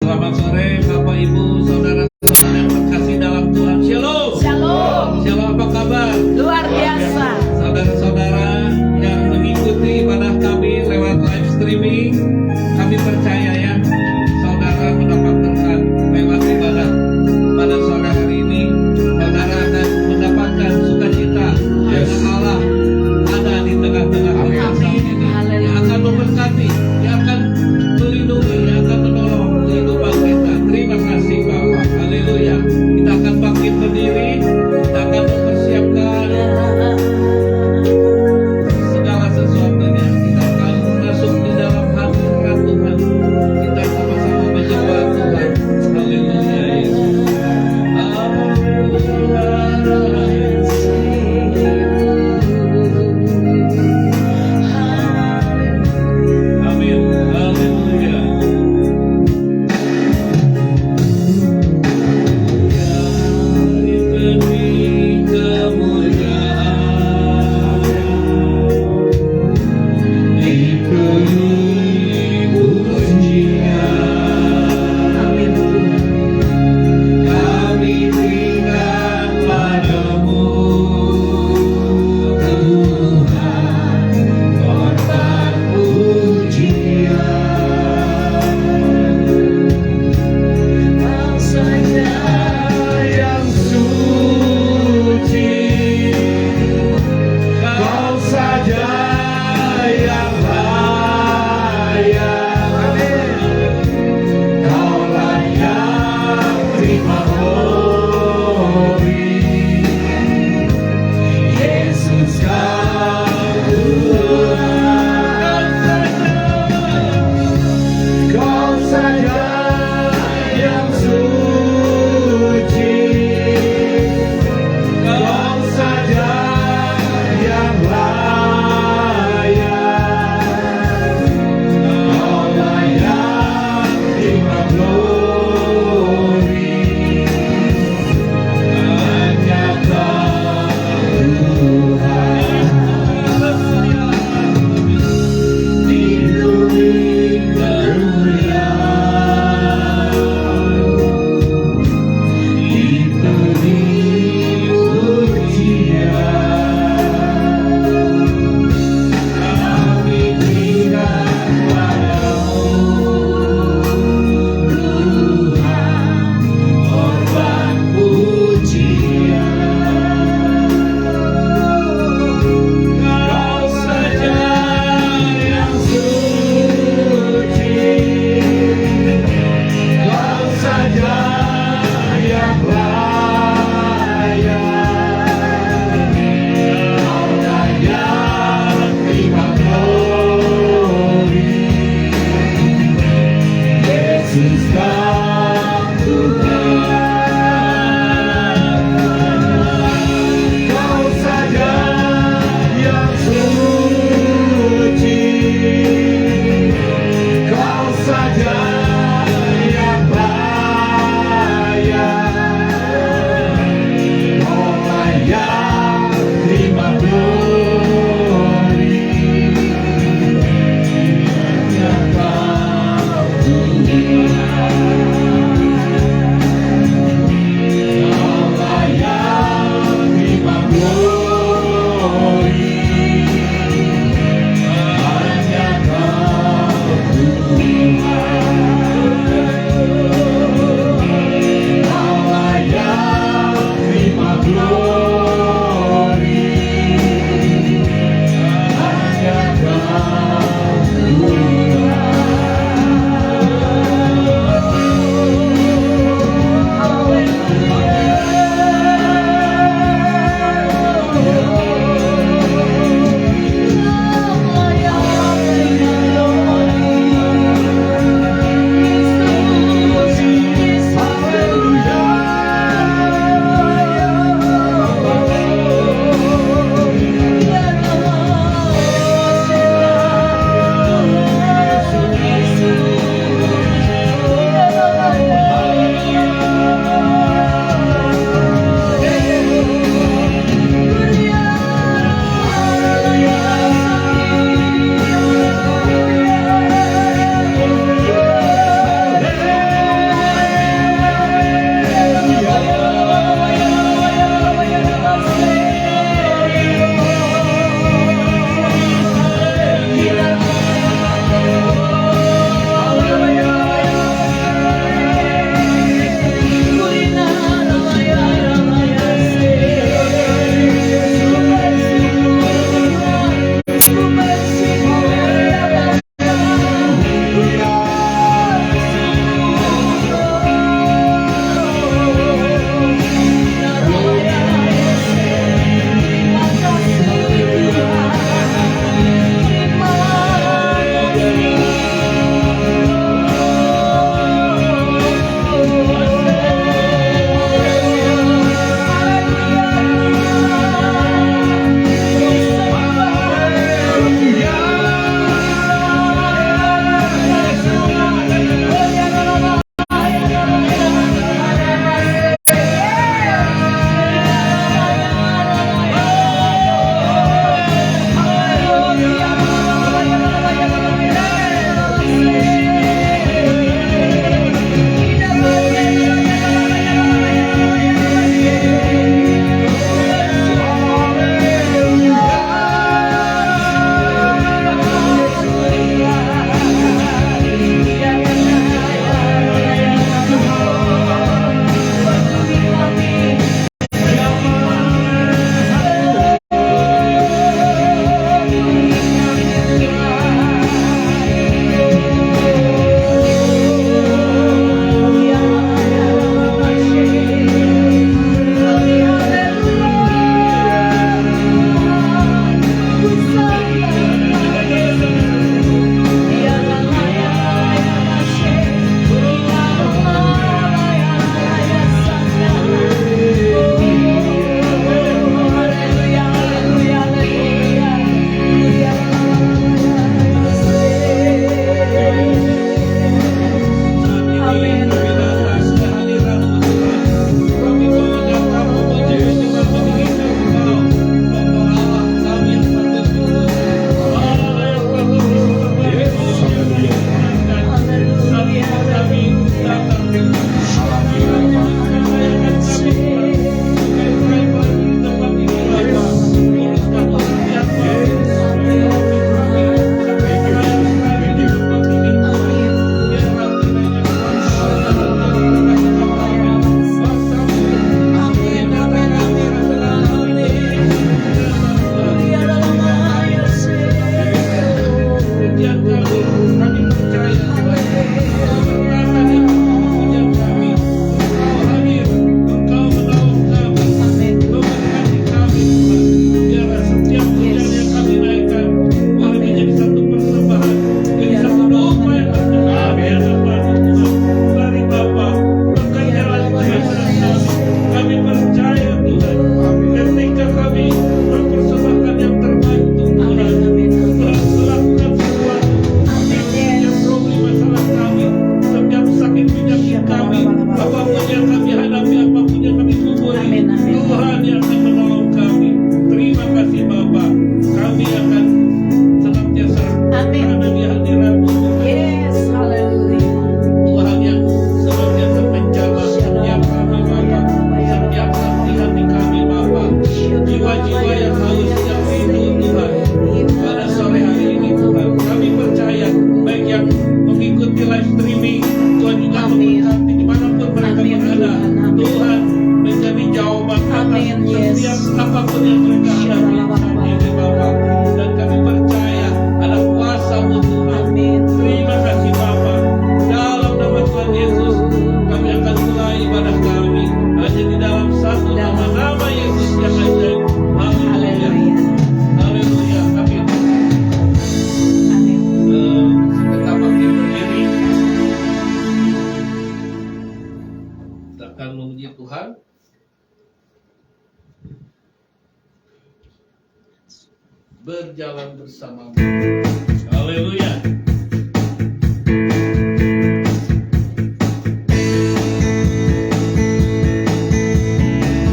Selamat sore Bapak Ibu Saudara-saudara yang terkasih dalam Tuhan. Shalom. Shalom. Shalom, apa kabar? Luar biasa. Saudara-saudara yang mengikuti ibadah kami lewat live streaming, kami percaya ya, saudara mendapat berkat lewat ibadah pada sore hari ini. Saudara akan mendapatkan sukacita karena Allah ada di tengah-tengah kita saat ini. Yang akan memberkati, yang akan melindungi, yang akan menolong kehidupan kita. Terima kasih Bapak. Haleluya. Kita akan bangkit berdiri, kita akan mempersiapkan segala sesuatunya. Kita akan masuk di dalam hadirat Tuhan. Kita sama-sama menyembah Tuhan. Haleluya Yesus. Amin. Haleluya. Diberi kemuliaan, diberi pujian, kami berikan padamu Tuhan, korban pujian. Kau saja yang suci, Kau saja yang layak, Kau layak terima glory. Yesus Kau Tuhan, Kau saja yang suci, Kau saja yang layak, Kau layak terima glory. Hanya Kau Tuhan, diberi kemuliaan, diberi pujian, kami berikan padamu Tuhan, korban pujian. Kau saja yang suci, Kau saja yang layak, Kau layak terima glory. Yesus Kau Tuhan, Kau saja yang suci, Kau saja yang layak, Kau layak terima glory. Hanya Kau Tuhan. kami. Apapun yang kami hadapi, apapun yang kami kuburi, Amin, amin. Tuhan yang akan menolong kami. Terima kasih Bapa. Kami akan senantiasa Amin. ada di hadirat-Mu. Yes, haleluya. Tuhan yang senantiasa menjaga setiap kami Bapa, setiap hati-hati kami Bapa, jiwa-jiwa yang haus, yang rindu Tuhan. Pada sore hari ini Tuhan, kami percaya baik yang mengikuti live streaming, Tuhan juga Amin. memberkati dimanapun mereka Amin, berada. Tuhan. Amin. Tuhan menjadi jawaban Amin, atas yes. setiap apapun yang mereka hadapi saat ini Bapa. Dan kami percaya ada kuasa-Mu Tuhan. Amin. Terima kasih Bapa. Dalam nama Tuhan Yesus, kami akan mulai ibadah kami hanya di dalam satu nama Yesus yang ajaib. Haleluya. Haleluya. Haleluya. Amin. Amin. Kita bangkit berdiri. Kita akan memuji Tuhan. Berjalan bersamamu. Haleluya.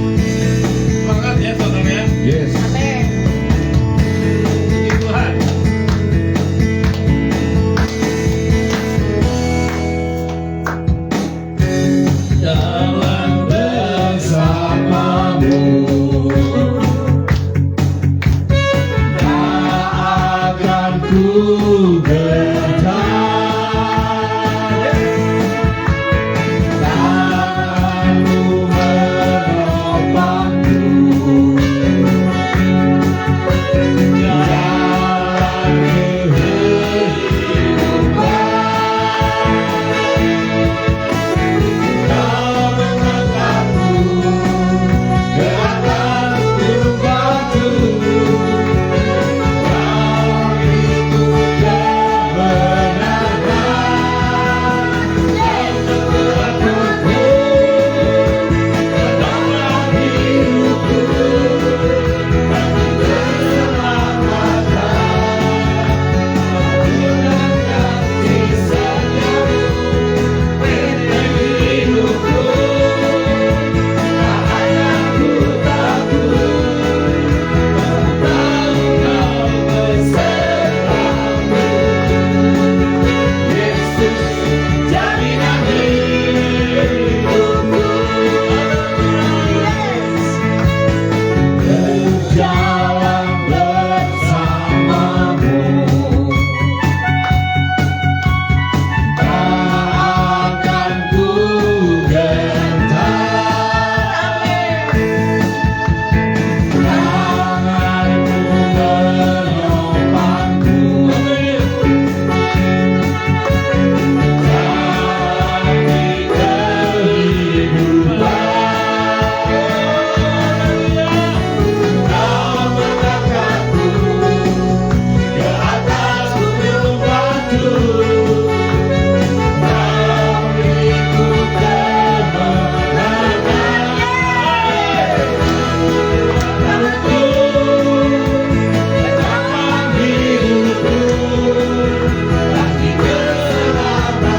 Semangat ya saudara. Yes. Amin. Puji Tuhan. Jalan Bersamamu tak akan ku gentar, tanganmu menopangku, jalan kehidupan. Kau mengangkatku ke atas gunung batu. Kau itu kebenaran dan kekuatanku. Penolong hidupku bagi keselamatan. Kau dan kasih setiamu hidupku, tak akan ku takut, tahu Kau besertaku. Yesus jaminan hidupku. Berjalan bersamamu akan ku gentar, tanganmu menopangku, jalan kehidupan. Kau mengangkatku ke atas gunung batu. Kau itu kebenaran kekuatanku, penopang hidupku bagi keselamatan.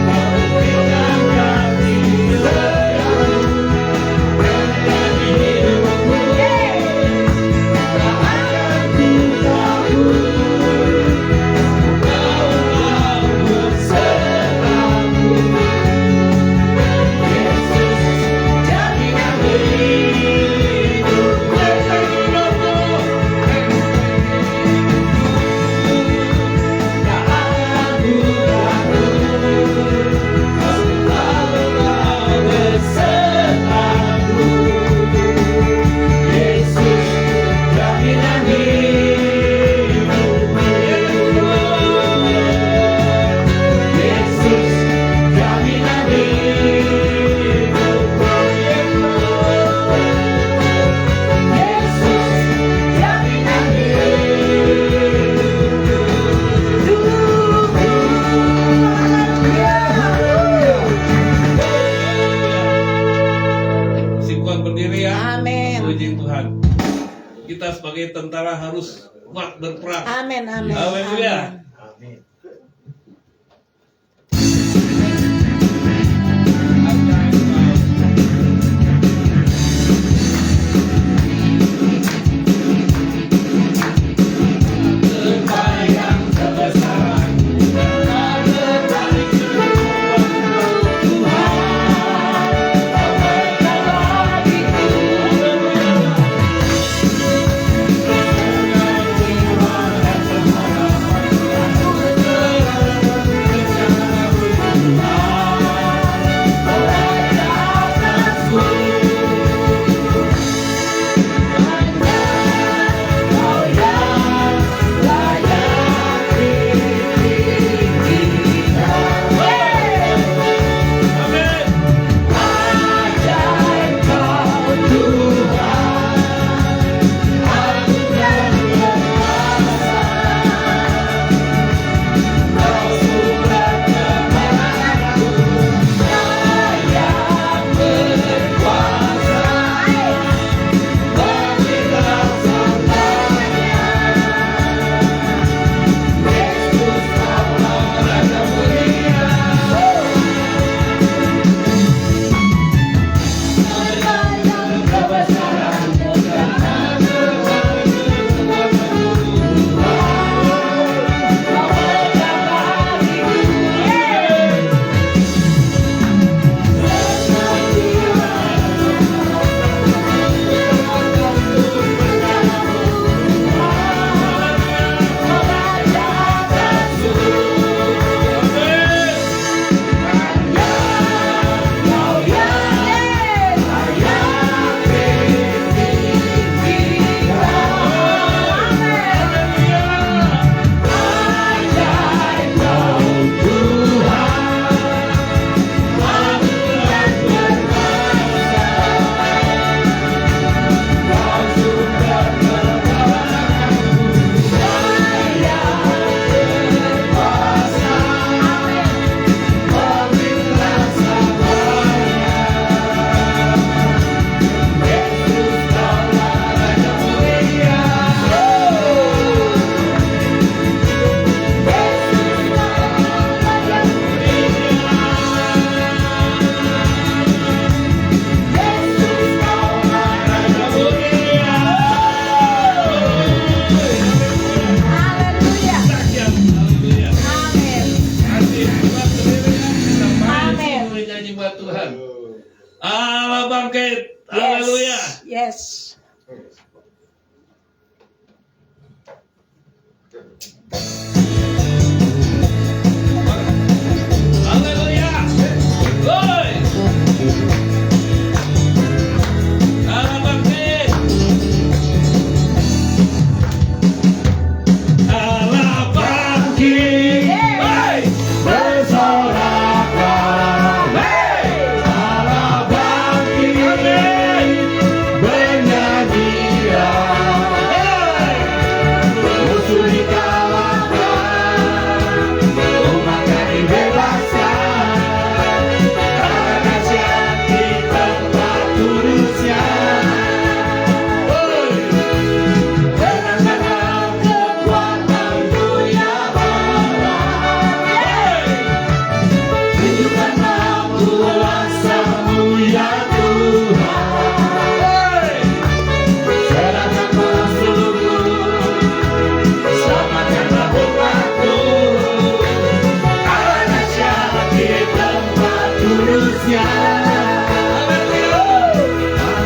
Kau berikan kasih setiamu bagi hidupku, tak akan ku takut. Kau besertaku. Yesus jaminan hidupku. Tak akan ku takut. Selalu Kau besertaku. Yesus jaminan hidupku. Yesus jaminan hidupku. Yesus jaminan hidupku. Singkuan berdiri ya. Amin. Puji Tuhan. Kita sebagai tentara harus kuat berperang. Amin. Amin. Haleluya. Amin. Allah bangkit. Haleluya. Yes. Haleluya. Woi. Allah bangkit. Allah bangkit. Woi. Bersoraklah, Allah bangkit, bernyanyilah, musuh dikalahkan, umatnya dibebaskan, Allah dahsyat di tempat kudusnya. Dengarkanlah kekuatan dunia Allah. Tunjukkanlah kuasa-Mu ya Tuhan. Serahkan masukku, selamatkanlah umatmu. Allah dahsyat di tempat kudusnya.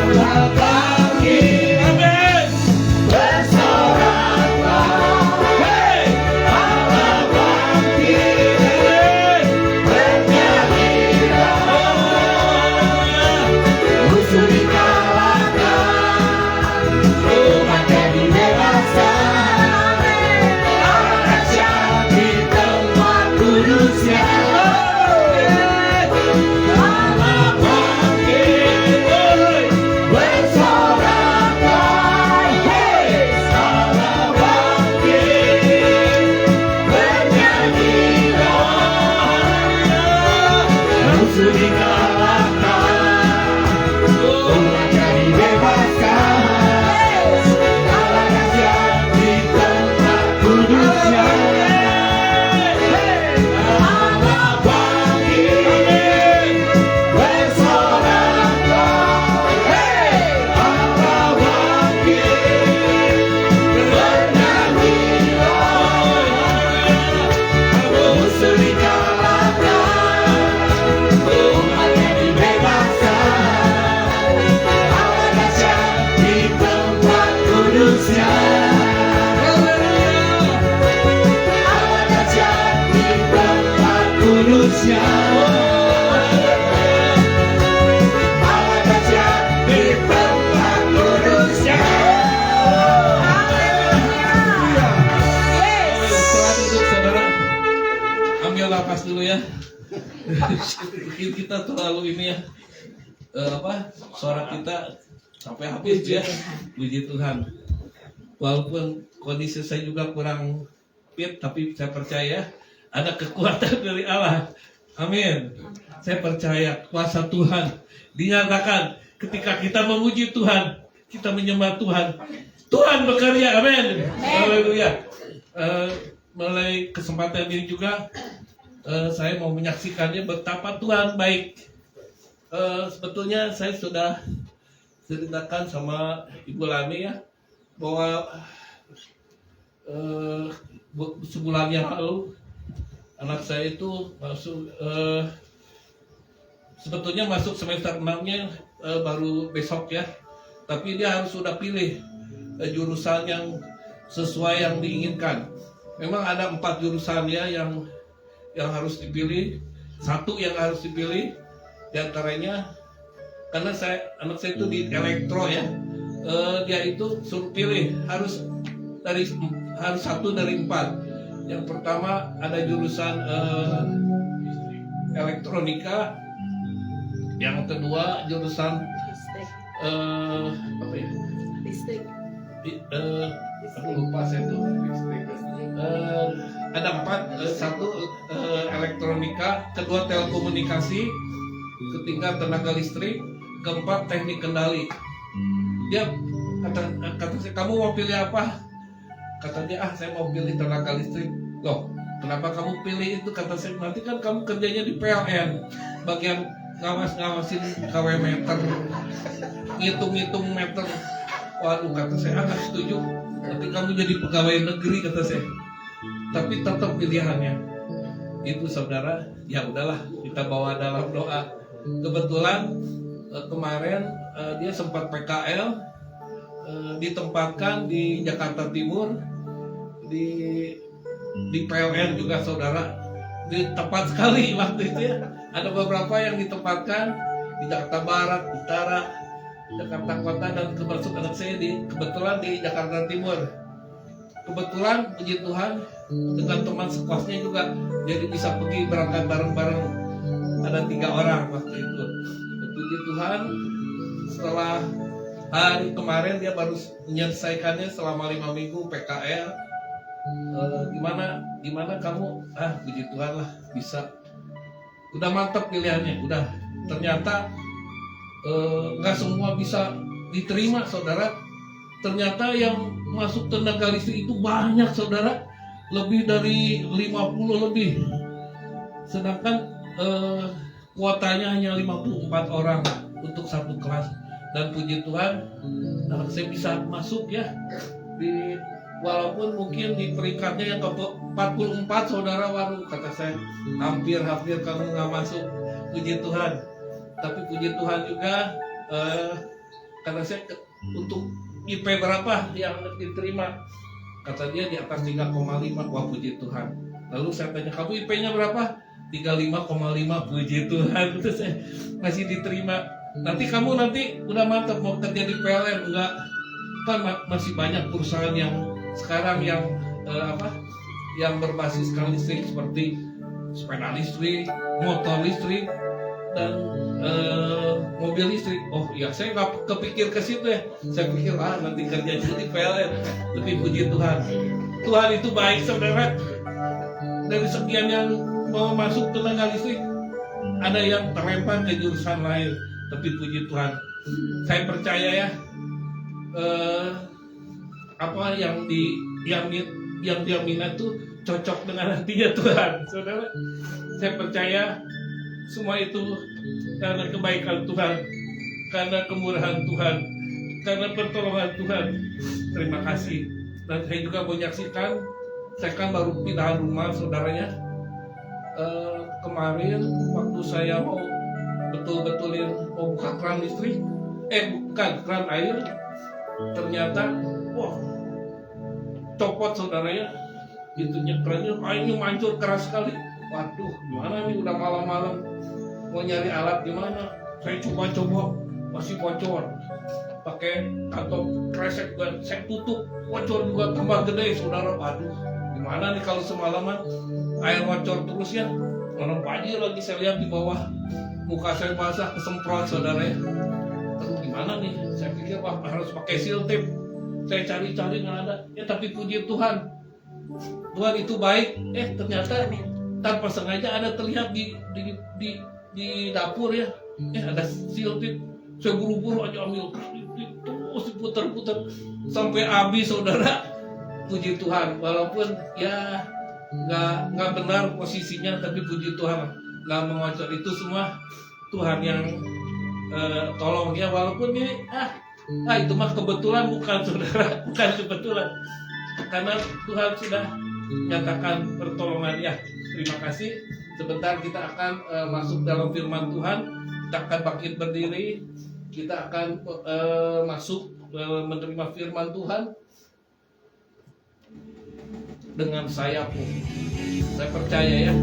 Allah bangkit, Amin. bersoraklah. Allah bangkit, bernyanyilah, musuh dikalahkan, umatnya dibebaskan, Allah dahsyat di tempat kudusnya. Allah bangkit, bersoraklah, Allah bangkit, bernyanyilah, musuh dikalahkan, umatnya dibebaskan, Allah dahsyat di tempat kudusnya. Allah bangkit, bersoraklah, Allah bangkit, bernyanyilah, musuh dikalahkan, umatnya dibebaskan, Allah dahsyat di tempat kudusnya. Allah dahsyat di tempat kudusnya. Allah dahsyat di tempat kudusnya. Setelah duduk saudara, ambil napas dulu ya. Kita terlalu ini ya, suara kita sampai habis ya. Puji Tuhan. Walaupun kondisi saya juga kurang fit, tapi saya percaya ada kekuatan dari Allah. Amin. Saya percaya kuasa Tuhan dinyatakan ketika kita memuji Tuhan, kita menyembah Tuhan. Tuhan bekerja, amin. Haleluya. Melalui kesempatan ini juga saya mau menyaksikannya betapa Tuhan baik. Sebetulnya saya sudah ceritakan sama Ibu Lani ya, bahwa sebulan yang lalu anak saya itu masuk sebetulnya masuk semester 6-nya baru besok ya, tapi dia harus sudah pilih jurusan yang sesuai yang diinginkan. Memang ada 4 jurusan ya yang harus dipilih, satu yang harus dipilih diantaranya, karena anak saya itu di elektro ya, dia itu suruh pilih harus satu dari 4. Yang pertama ada jurusan elektronika, yang kedua jurusan apa ya? Listrik. Aku lupa saya tuh. Ada 4, satu elektronika, kedua telekomunikasi, ketiga tenaga listrik, keempat teknik kendali. Dia kata saya, kamu mau pilih apa? Kata dia, saya mau pilih tenaga listrik. Loh, kenapa kamu pilih itu? Kata saya, nanti kan kamu kerjanya di PLN, bagian ngawasin KW meter, ngitung meter. Waduh, kata saya, nggak setuju. Nanti kamu jadi pegawai negeri, kata saya. Tapi tetap pilihannya itu, saudara, ya udahlah, kita bawa dalam doa. Kebetulan kemarin dia sempat PKL, ditempatkan di Jakarta Timur, di PLN juga saudara. Di tepat sekali waktu itu ya. Ada beberapa yang ditempatkan di Jakarta Barat, Utara, Jakarta Kota, dan termasuk anak saya kebetulan di Jakarta Timur. Kebetulan puji Tuhan dengan teman sekosnya juga, jadi bisa pergi berangkat bareng-bareng. Ada 3 orang waktu itu. Puji Tuhan, setelah hari kemarin dia baru menyelesaikannya selama 5 minggu PKL. Gimana kamu? Puji Tuhan lah, bisa. Udah mantap pilihannya, udah. Ternyata nggak semua bisa diterima, saudara. Ternyata yang masuk tenaga listrik itu banyak, saudara. Lebih dari 50 lebih. Sedangkan kuotanya hanya 54 orang untuk satu kelas. Dan puji Tuhan, anak saya bisa masuk ya. Walaupun mungkin di peringkatnya yang ke 44, saudara, waduh, kata saya, hampir kamu nggak masuk. Puji Tuhan. Tapi puji Tuhan juga, kata saya, untuk IP berapa yang diterima? Kata dia di atas 3,5. Wah, puji Tuhan. Lalu saya tanya, kamu IP-nya berapa? 35,5. Puji Tuhan. Itu saya masih diterima. Nanti kamu udah mantap mau kerja di PLN? Enggak. Kan masih banyak perusahaan yang sekarang yang berbasis listrik, seperti sepeda listrik, motor listrik, dan mobil listrik. Oh iya, saya nggak kepikir ke situ ya. Saya pikir nanti kerjanya di PLN. Tapi puji Tuhan, Tuhan itu baik, saudara. Dari sekian yang mau masuk tenaga listrik, ada yang terlempar ke jurusan lain. Tapi puji Tuhan, saya percaya ya, apa yang dia minat tuh cocok dengan hatinya Tuhan, saudara. Saya percaya semua itu karena kebaikan Tuhan, karena kemurahan Tuhan, karena pertolongan Tuhan. Terima kasih. Dan saya juga menyaksikan, saya kan baru pindahan rumah, saudaranya. Kemarin waktu saya mau betul-betulin mau buka keran listrik, keran air, ternyata copot, saudaranya. Itunya kerannya, airnya mancur keras sekali. Waduh, gimana nih, udah malam-malam mau nyari alat gimana? Saya coba-coba, masih bocor. Pakai kantong kresek dan saya tutup, bocor juga tambah gede, saudara. Waduh, gimana nih kalau semalaman air bocor terus ya? Mana banjir lagi, saya lihat di bawah muka saya basah, kesemprot, saudara ya. Terus gimana nih? Saya pikir harus pakai seal tape. Saya cari-cari nggak ada. Ya tapi puji Tuhan, Tuhan itu baik. Ternyata tanpa sengaja ada terlihat di dapur ya. Ada seal tape. Saya buru-buru aja ambil, terus putar-putar sampai habis, saudara. Puji Tuhan, walaupun ya nggak benar posisinya, tapi puji Tuhan nggak mengocor. Itu semua Tuhan yang tolong ya. Walaupun ini itu mah kebetulan, bukan, saudara, bukan kebetulan, karena Tuhan sudah nyatakan pertolongan ya. Terima kasih. Sebentar kita akan masuk dalam firman Tuhan. Kita akan bangkit berdiri. Kita akan masuk menerima firman Tuhan dengan sayapmu. Saya percaya ya,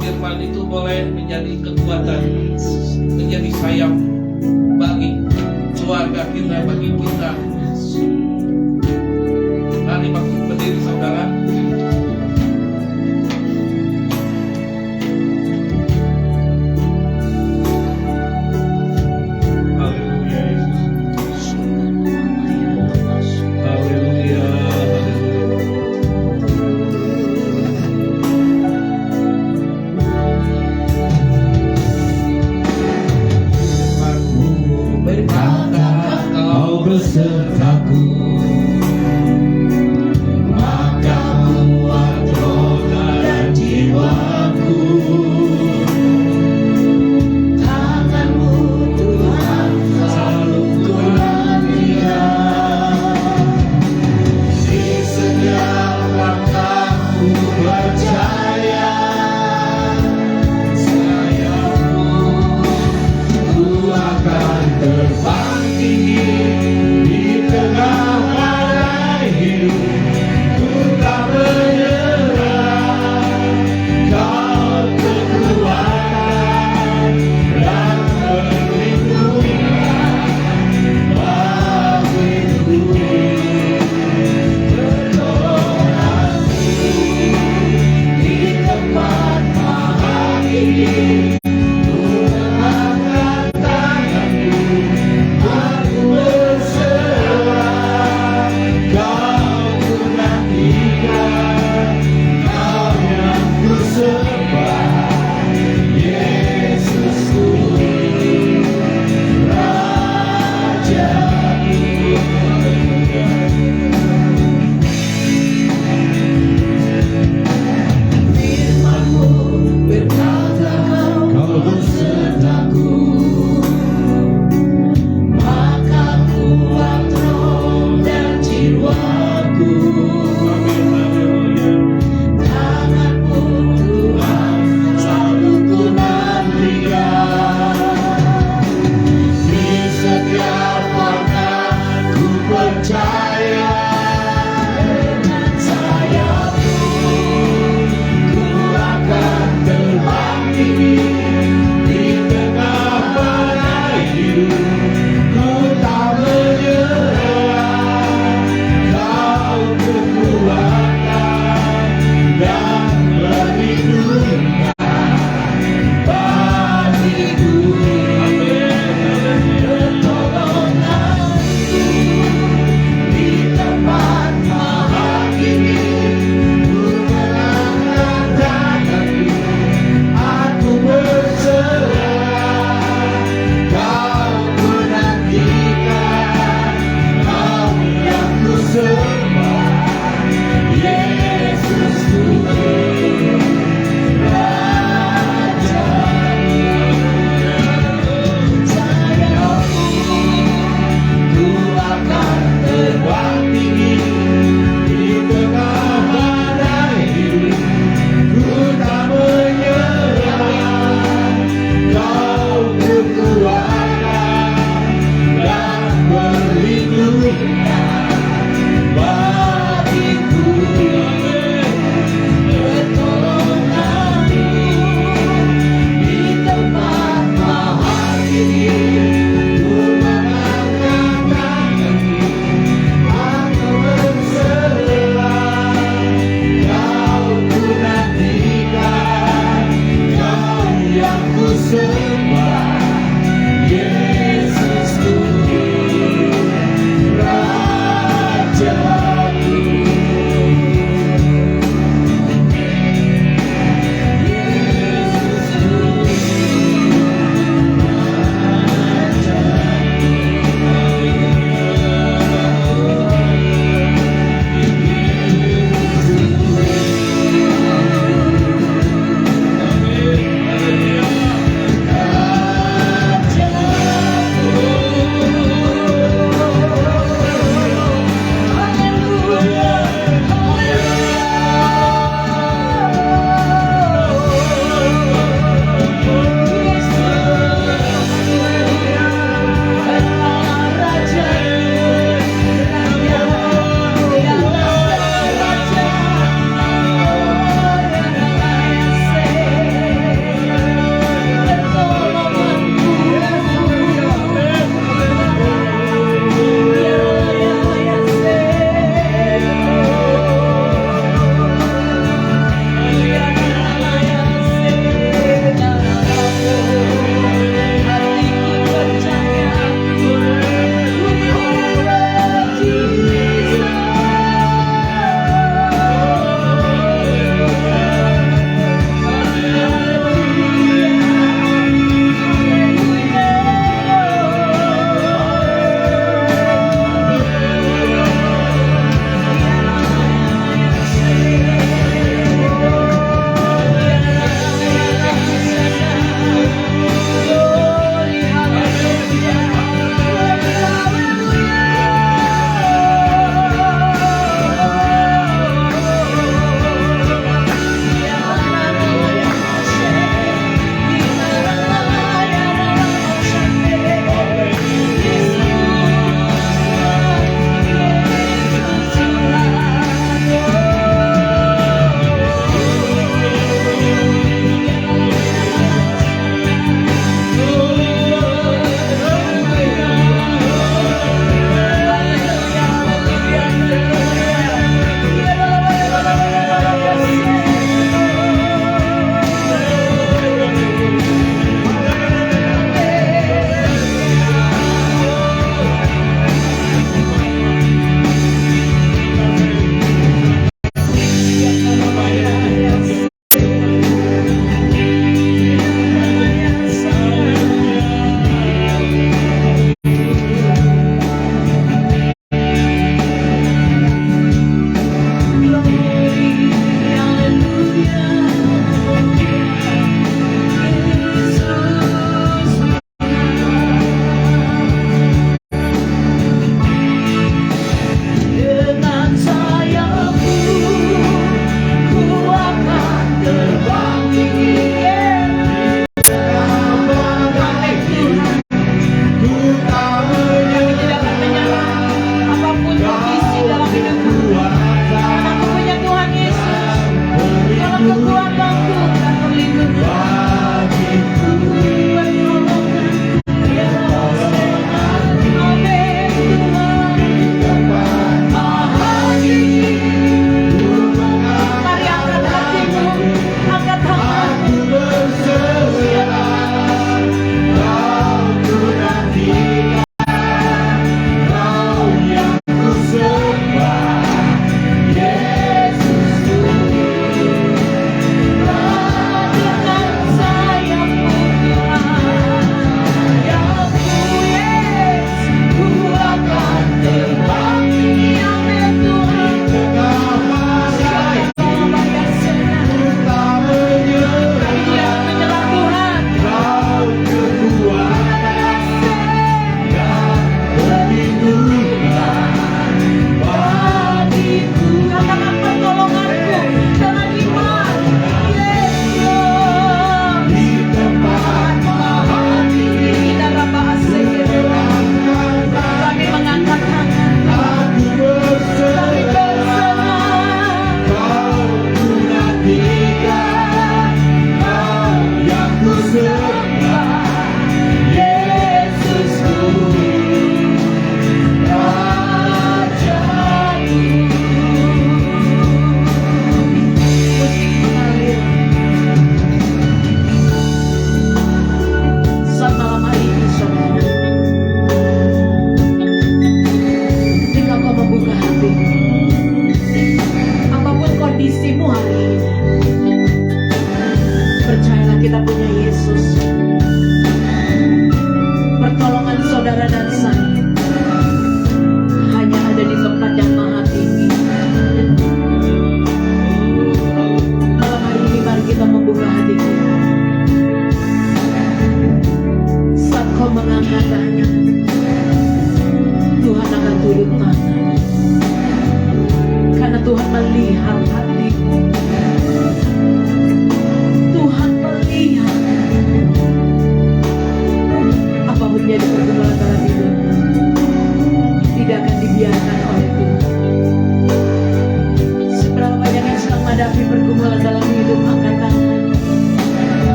firman itu boleh menjadi kekuatan, menjadi sayap bagi keluarga kita, bagi kita. Mari bangkit berdiri, saudara. Besertaku, maka sembah Yesus Tuhan Rajaku. Amin. Haleluya.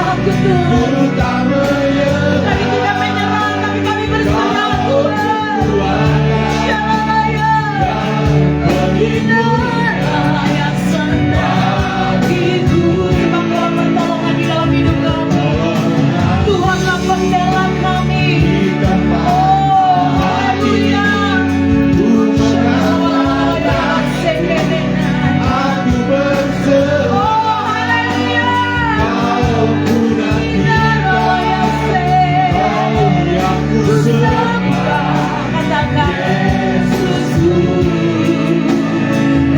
Aku Tuhan. Ku tak menyerah. Kami tidak menyerah, tapi kami berserah Tuhan. Shalaya. Inilah yang senang bagiku. Terima Tuhan pertolongan di dalam hidup kami. Tuhanlah pembela kami. Oh, haleluya. Shalaya. Sekedenai. Aku berserah. Oh, haleluya. Kau punya Inilah yang senang. Kau yang ku sembah. Katakan Yesusku.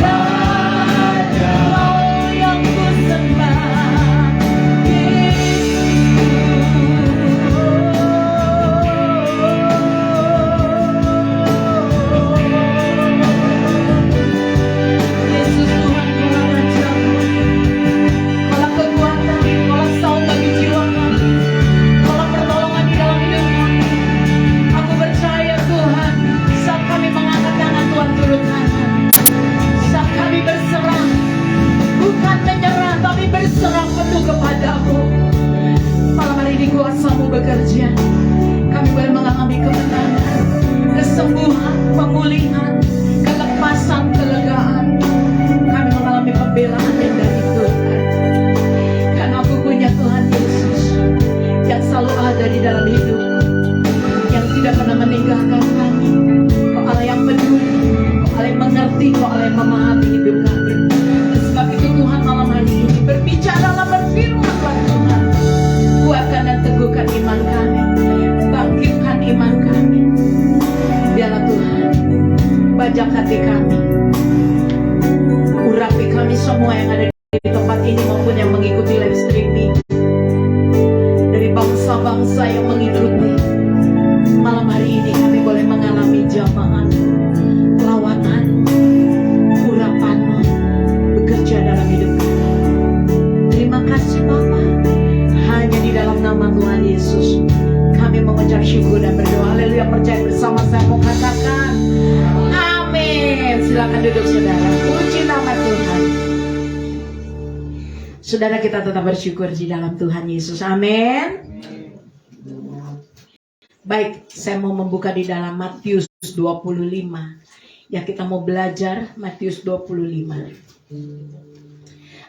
Raja yang ku sembah. Yesus Tuhan, Kaulah Rajaku, Kaulah kekuatan, Kaulah saum bagi jiwa kami, Kaulah pertolongan di dalam hidup kami. Aku percaya Tuhan, saat kami mengangkat tangan Tuhan turun tangan. Saat kami berserah, bukan menyerah tapi berserah penuh kepadamu. Malam hari ini kuasa-Mu bekerja. Kami boleh mengalami kemenangan, kesembuhan, pemulihan, kelepasan, kelegaan. Kami mengalami pembelaan yang dari Tuhan. Karena aku punya Tuhan Yesus yang selalu ada di dalam hidupku, yang tidak pernah meninggalkan kami. Kau Allah yang peduli, Kau Allah yang mengerti, Kau Allah yang memahami hidup kami. Dan sebab itu Tuhan malam hari ini berbicaralah, berfirmanlah Tuhan. Kuatkan dan teguhkan iman kami, bangkitkan iman kami. Biarlah Tuhan bajak hati kami, urapi kami semua yang ada di tempat ini maupun yang mengikuti live streaming, dari bangsa-bangsa yang mengikuti. Malam hari ini kami boleh mengalami jamahan, lawanan, urapan-Mu bekerja dalam hidup kami. Terima kasih Bapa. Hanya di dalam nama Tuhan Yesus kami mengucap syukur dan berdoa. Haleluya. Percaya bersama saya mau katakan amin. Silakan duduk saudara. Puji nama Tuhan. Saudara, kita tetap bersyukur di dalam Tuhan Yesus. Amin. Baik, saya mau membuka di dalam Matius 25. Ya, kita mau belajar Matius 25.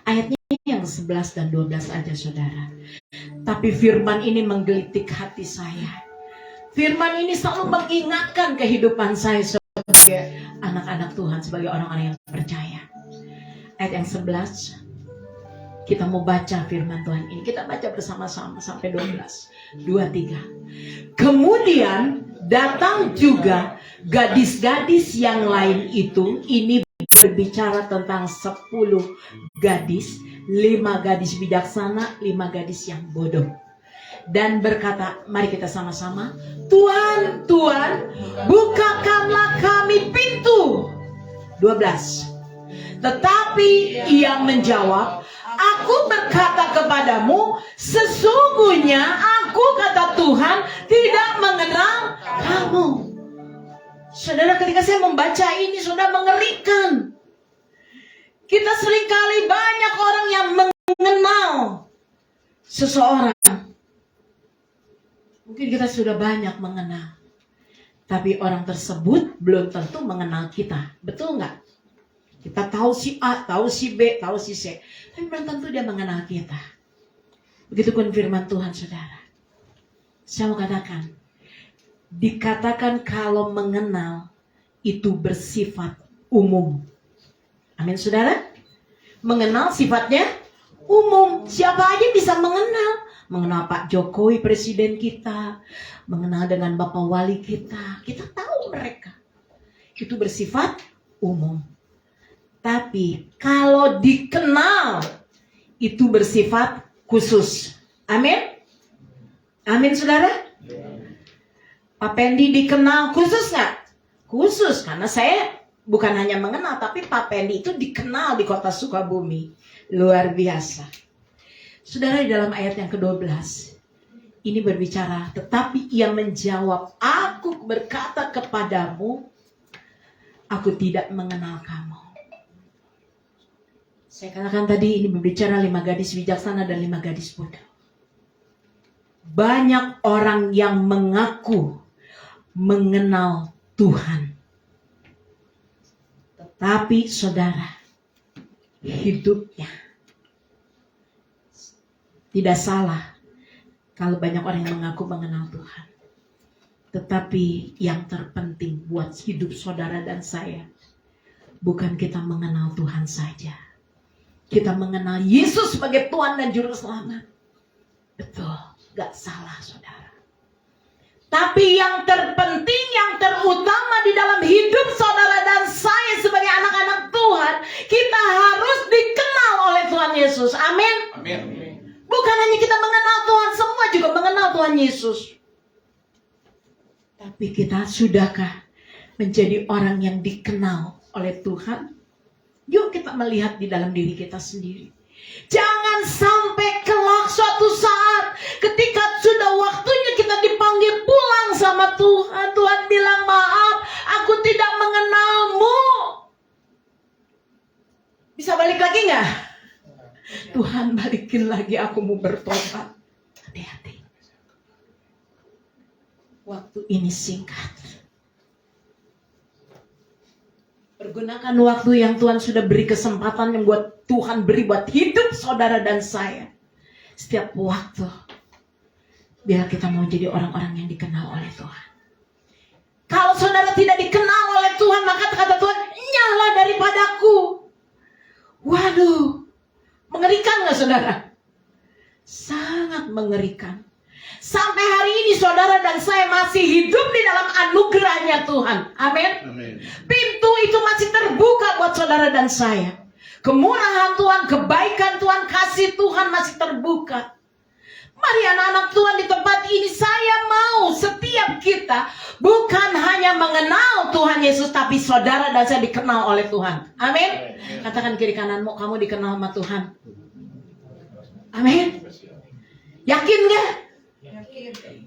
Ayatnya yang 11 dan 12 aja saudara. Tapi firman ini menggelitik hati saya. Firman ini selalu mengingatkan kehidupan saya sebagai anak-anak Tuhan, sebagai orang-orang yang percaya. Ayat yang 11, kita mau baca firman Tuhan ini. Kita baca bersama-sama sampai 12. 2, 3. Kemudian datang juga gadis-gadis yang lain itu. Ini berbicara tentang 10 gadis, 5 gadis bijaksana, 5 gadis yang bodoh. Dan berkata, mari kita sama-sama, Tuhan, Tuhan, bukakanlah kami pintu. 12. Tetapi ia menjawab, aku berkata kepadamu, sesungguhnya aku, kata Tuhan, tidak mengenal kamu. Saudara, ketika saya membaca ini, sudah mengerikan. Kita seringkali banyak orang yang mengenal seseorang. Mungkin kita sudah banyak mengenal, tapi orang tersebut belum tentu mengenal kita. Betul nggak? Kita tahu si A, tahu si B, tahu si C, tapi belum tentu dia mengenal kita. Begitupun firman Tuhan, saudara. Saya mau katakan, dikatakan kalau mengenal itu bersifat umum. Amin, saudara. Mengenal sifatnya umum. Siapa aja bisa mengenal. Mengenal Pak Jokowi, presiden kita. Mengenal dengan Bapak Wali kita. Kita tahu mereka. Itu bersifat umum. Tapi kalau dikenal, itu bersifat khusus. Amin. Amin, saudara. Pak Pendi dikenal khusus nggak? Khusus, karena saya bukan hanya mengenal, tapi Pak Pendi itu dikenal di kota Sukabumi. Luar biasa. Saudara, di dalam ayat yang ke-12, ini berbicara, tetapi ia menjawab, aku berkata kepadamu, aku tidak mengenal kamu. Saya katakan tadi, ini berbicara 5 gadis bijaksana dan 5 gadis bodoh. banyak orang yang mengaku mengenal Tuhan. Tetapi saudara, hidupnya tidak salah kalau banyak orang yang mengaku mengenal Tuhan. Tetapi yang terpenting buat hidup saudara dan saya, bukan kita mengenal Tuhan saja. Kita mengenal Yesus sebagai Tuhan dan Juru Selamat. Betul, gak salah saudara. Tapi yang terpenting, yang terutama di dalam hidup saudara dan saya sebagai anak-anak Tuhan, kita harus dikenal oleh Tuhan Yesus. Amin. Amin. Bukan hanya kita mengenal Tuhan, semua juga mengenal Tuhan Yesus. Tapi kita sudahkah menjadi orang yang dikenal oleh Tuhan? Yuk kita melihat di dalam diri kita sendiri. Jangan sampai kelak suatu saat ketika sudah waktunya kita dipanggil pulang sama Tuhan, Tuhan bilang, maaf, aku tidak mengenalmu. Bisa balik lagi nggak? Tuhan, balikin lagi, aku mau bertobat. Hati-hati. Waktu ini singkat. Pergunakan waktu yang Tuhan sudah beri, kesempatan yang buat Tuhan beri buat hidup saudara dan saya. Setiap waktu. Biar kita mau jadi orang-orang yang dikenal oleh Tuhan. Kalau saudara tidak dikenal oleh Tuhan, maka kata Tuhan, nyala daripadaku. Waduh. Mengerikan gak saudara? Sangat mengerikan. Sampai hari ini saudara dan saya masih hidup di dalam anugerahnya Tuhan. Amin. Pintu itu masih terbuka buat saudara dan saya. Kemurahan Tuhan, kebaikan Tuhan, kasih Tuhan masih terbuka. Mari anak-anak Tuhan di tempat ini, saya mau setiap kita bukan hanya mengenal Tuhan Yesus, tapi saudara dan saya dikenal oleh Tuhan. Amin. Katakan kiri kananmu, kamu dikenal sama Tuhan. Amin. Yakin gak?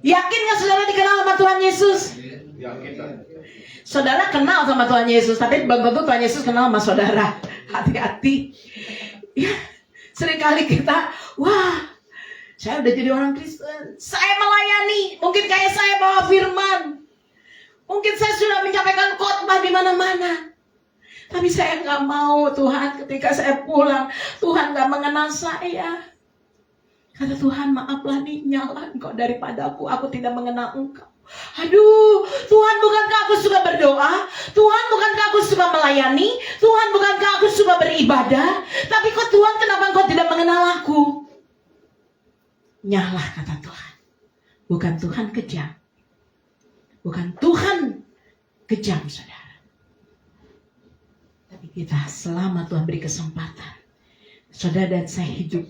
Yakin gak saudara dikenal sama Tuhan Yesus? Saudara kenal sama Tuhan Yesus, tapi belum tentu Tuhan Yesus kenal sama saudara. Hati-hati. Ya, seringkali kita, wah, saya udah jadi orang Kristen, saya melayani, mungkin kayak saya bawa firman, mungkin saya sudah menyampaikan khotbah di mana-mana, tapi saya nggak mau Tuhan ketika saya pulang, Tuhan nggak mengenal saya. Kata Tuhan, maaflah nih, nyala engkau daripadaku, aku tidak mengenal engkau. Aduh, Tuhan, bukankah aku suka berdoa? Tuhan, bukankah aku suka melayani? Tuhan, bukankah aku suka beribadah? Tapi kok Tuhan, kenapa engkau tidak mengenal aku? Nyala, kata Tuhan. Bukan Tuhan kejam. Bukan Tuhan kejam, saudara. Tapi kita selama Tuhan beri kesempatan, saudara dan saya hidup,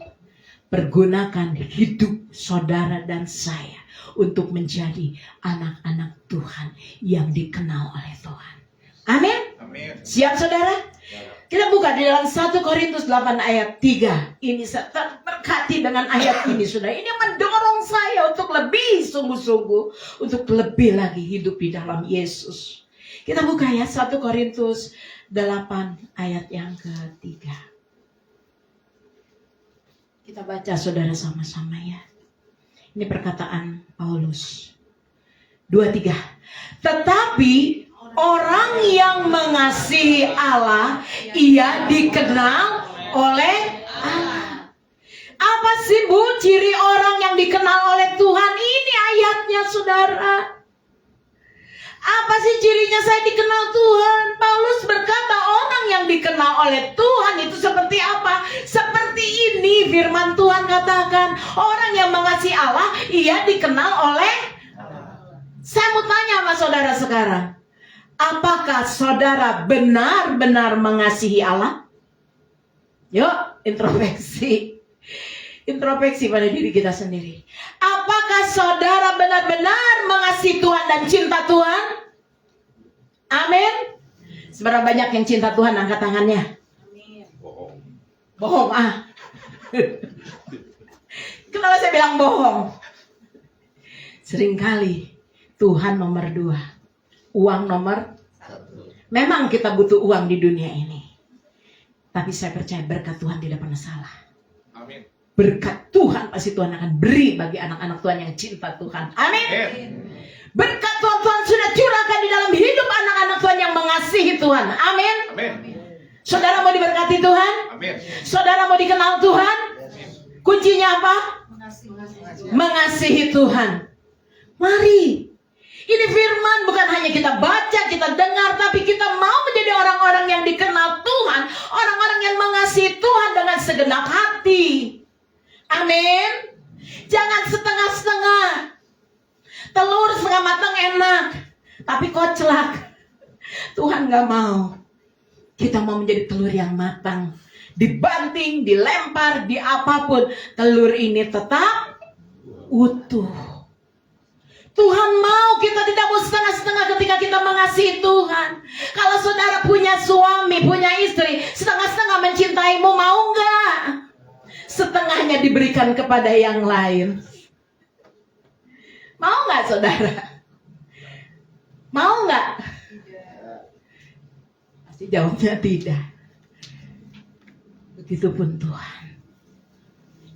pergunakan hidup saudara dan saya untuk menjadi anak-anak Tuhan yang dikenal oleh Tuhan. Amin? Amin. Siap saudara? Kita buka di dalam 1 Korintus 8 ayat 3. Ini saya terberkati dengan ayat ini, saudara. Ini mendorong saya untuk lebih sungguh-sungguh, untuk lebih lagi hidup di dalam Yesus. Kita buka ya 1 Korintus 8 ayat yang ketiga. Kita baca saudara sama-sama ya. Ini perkataan Paulus. 2-3. Tetapi orang yang mengasihi Allah, ia dikenal oleh Allah. Apa sih Bu ciri orang yang dikenal oleh Tuhan? Ini ayatnya saudara. Apa sih cirinya saya dikenal Tuhan? Paulus berkata orang yang dikenal oleh Tuhan itu seperti apa? Seperti ini firman Tuhan katakan. Orang yang mengasihi Allah, ia dikenal oleh Allah. Saya mau tanya sama saudara sekarang. Apakah saudara benar-benar mengasihi Allah? Yuk, introspeksi. Introspeksi pada diri kita sendiri. Apakah saudara benar-benar mengasihi Tuhan dan cinta Tuhan? Amin. Seberapa banyak yang cinta Tuhan, angkat tangannya. Bohong. Bohong ah. Kenapa saya bilang bohong? Seringkali Tuhan nomor 2, uang nomor 1. Memang kita butuh uang di dunia ini, tapi saya percaya berkat Tuhan tidak pernah salah. Amin. Berkat Tuhan pasti Tuhan akan beri bagi anak-anak Tuhan yang cinta Tuhan. Amin. Berkat Tuhan sudah curahkan di dalam hidup anak-anak Tuhan yang mengasihi Tuhan. Amin. Saudara mau diberkati Tuhan? Saudara mau dikenal Tuhan? Kuncinya apa? Mengasihi Tuhan. Mari. Ini firman bukan hanya kita baca, kita dengar, tapi kita mau menjadi orang-orang yang dikenal Tuhan, orang-orang yang mengasihi Tuhan dengan segenap hati. Amin. Jangan setengah-setengah. Telur setengah matang enak, tapi koclak. Tuhan gak mau. Kita mau menjadi telur yang matang. Dibanting, dilempar, di apapun, telur ini tetap utuh. Tuhan mau kita tidak mau setengah-setengah ketika kita mengasihi Tuhan. Kalau saudara punya suami, punya istri, setengah-setengah mencintaimu, mau nggak? Setengahnya diberikan kepada yang lain. Mau nggak saudara? Mau nggak? Pasti jawabnya tidak. Begitupun Tuhan.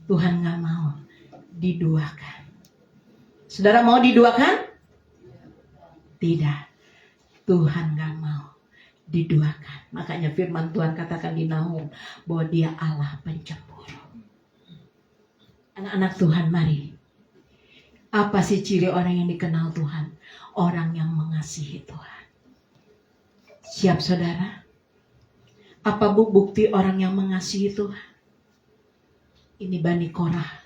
Tuhan nggak mau diduakan. Saudara mau diduakan? Tidak. Tuhan gak mau diduakan. Makanya firman Tuhan katakan di Nahum bahwa Dia Allah pencemburu. Anak-anak Tuhan, mari. Apa sih ciri orang yang dikenal Tuhan? Orang yang mengasihi Tuhan. Siap saudara? Apa bukti orang yang mengasihi Tuhan? Ini Bani Korah.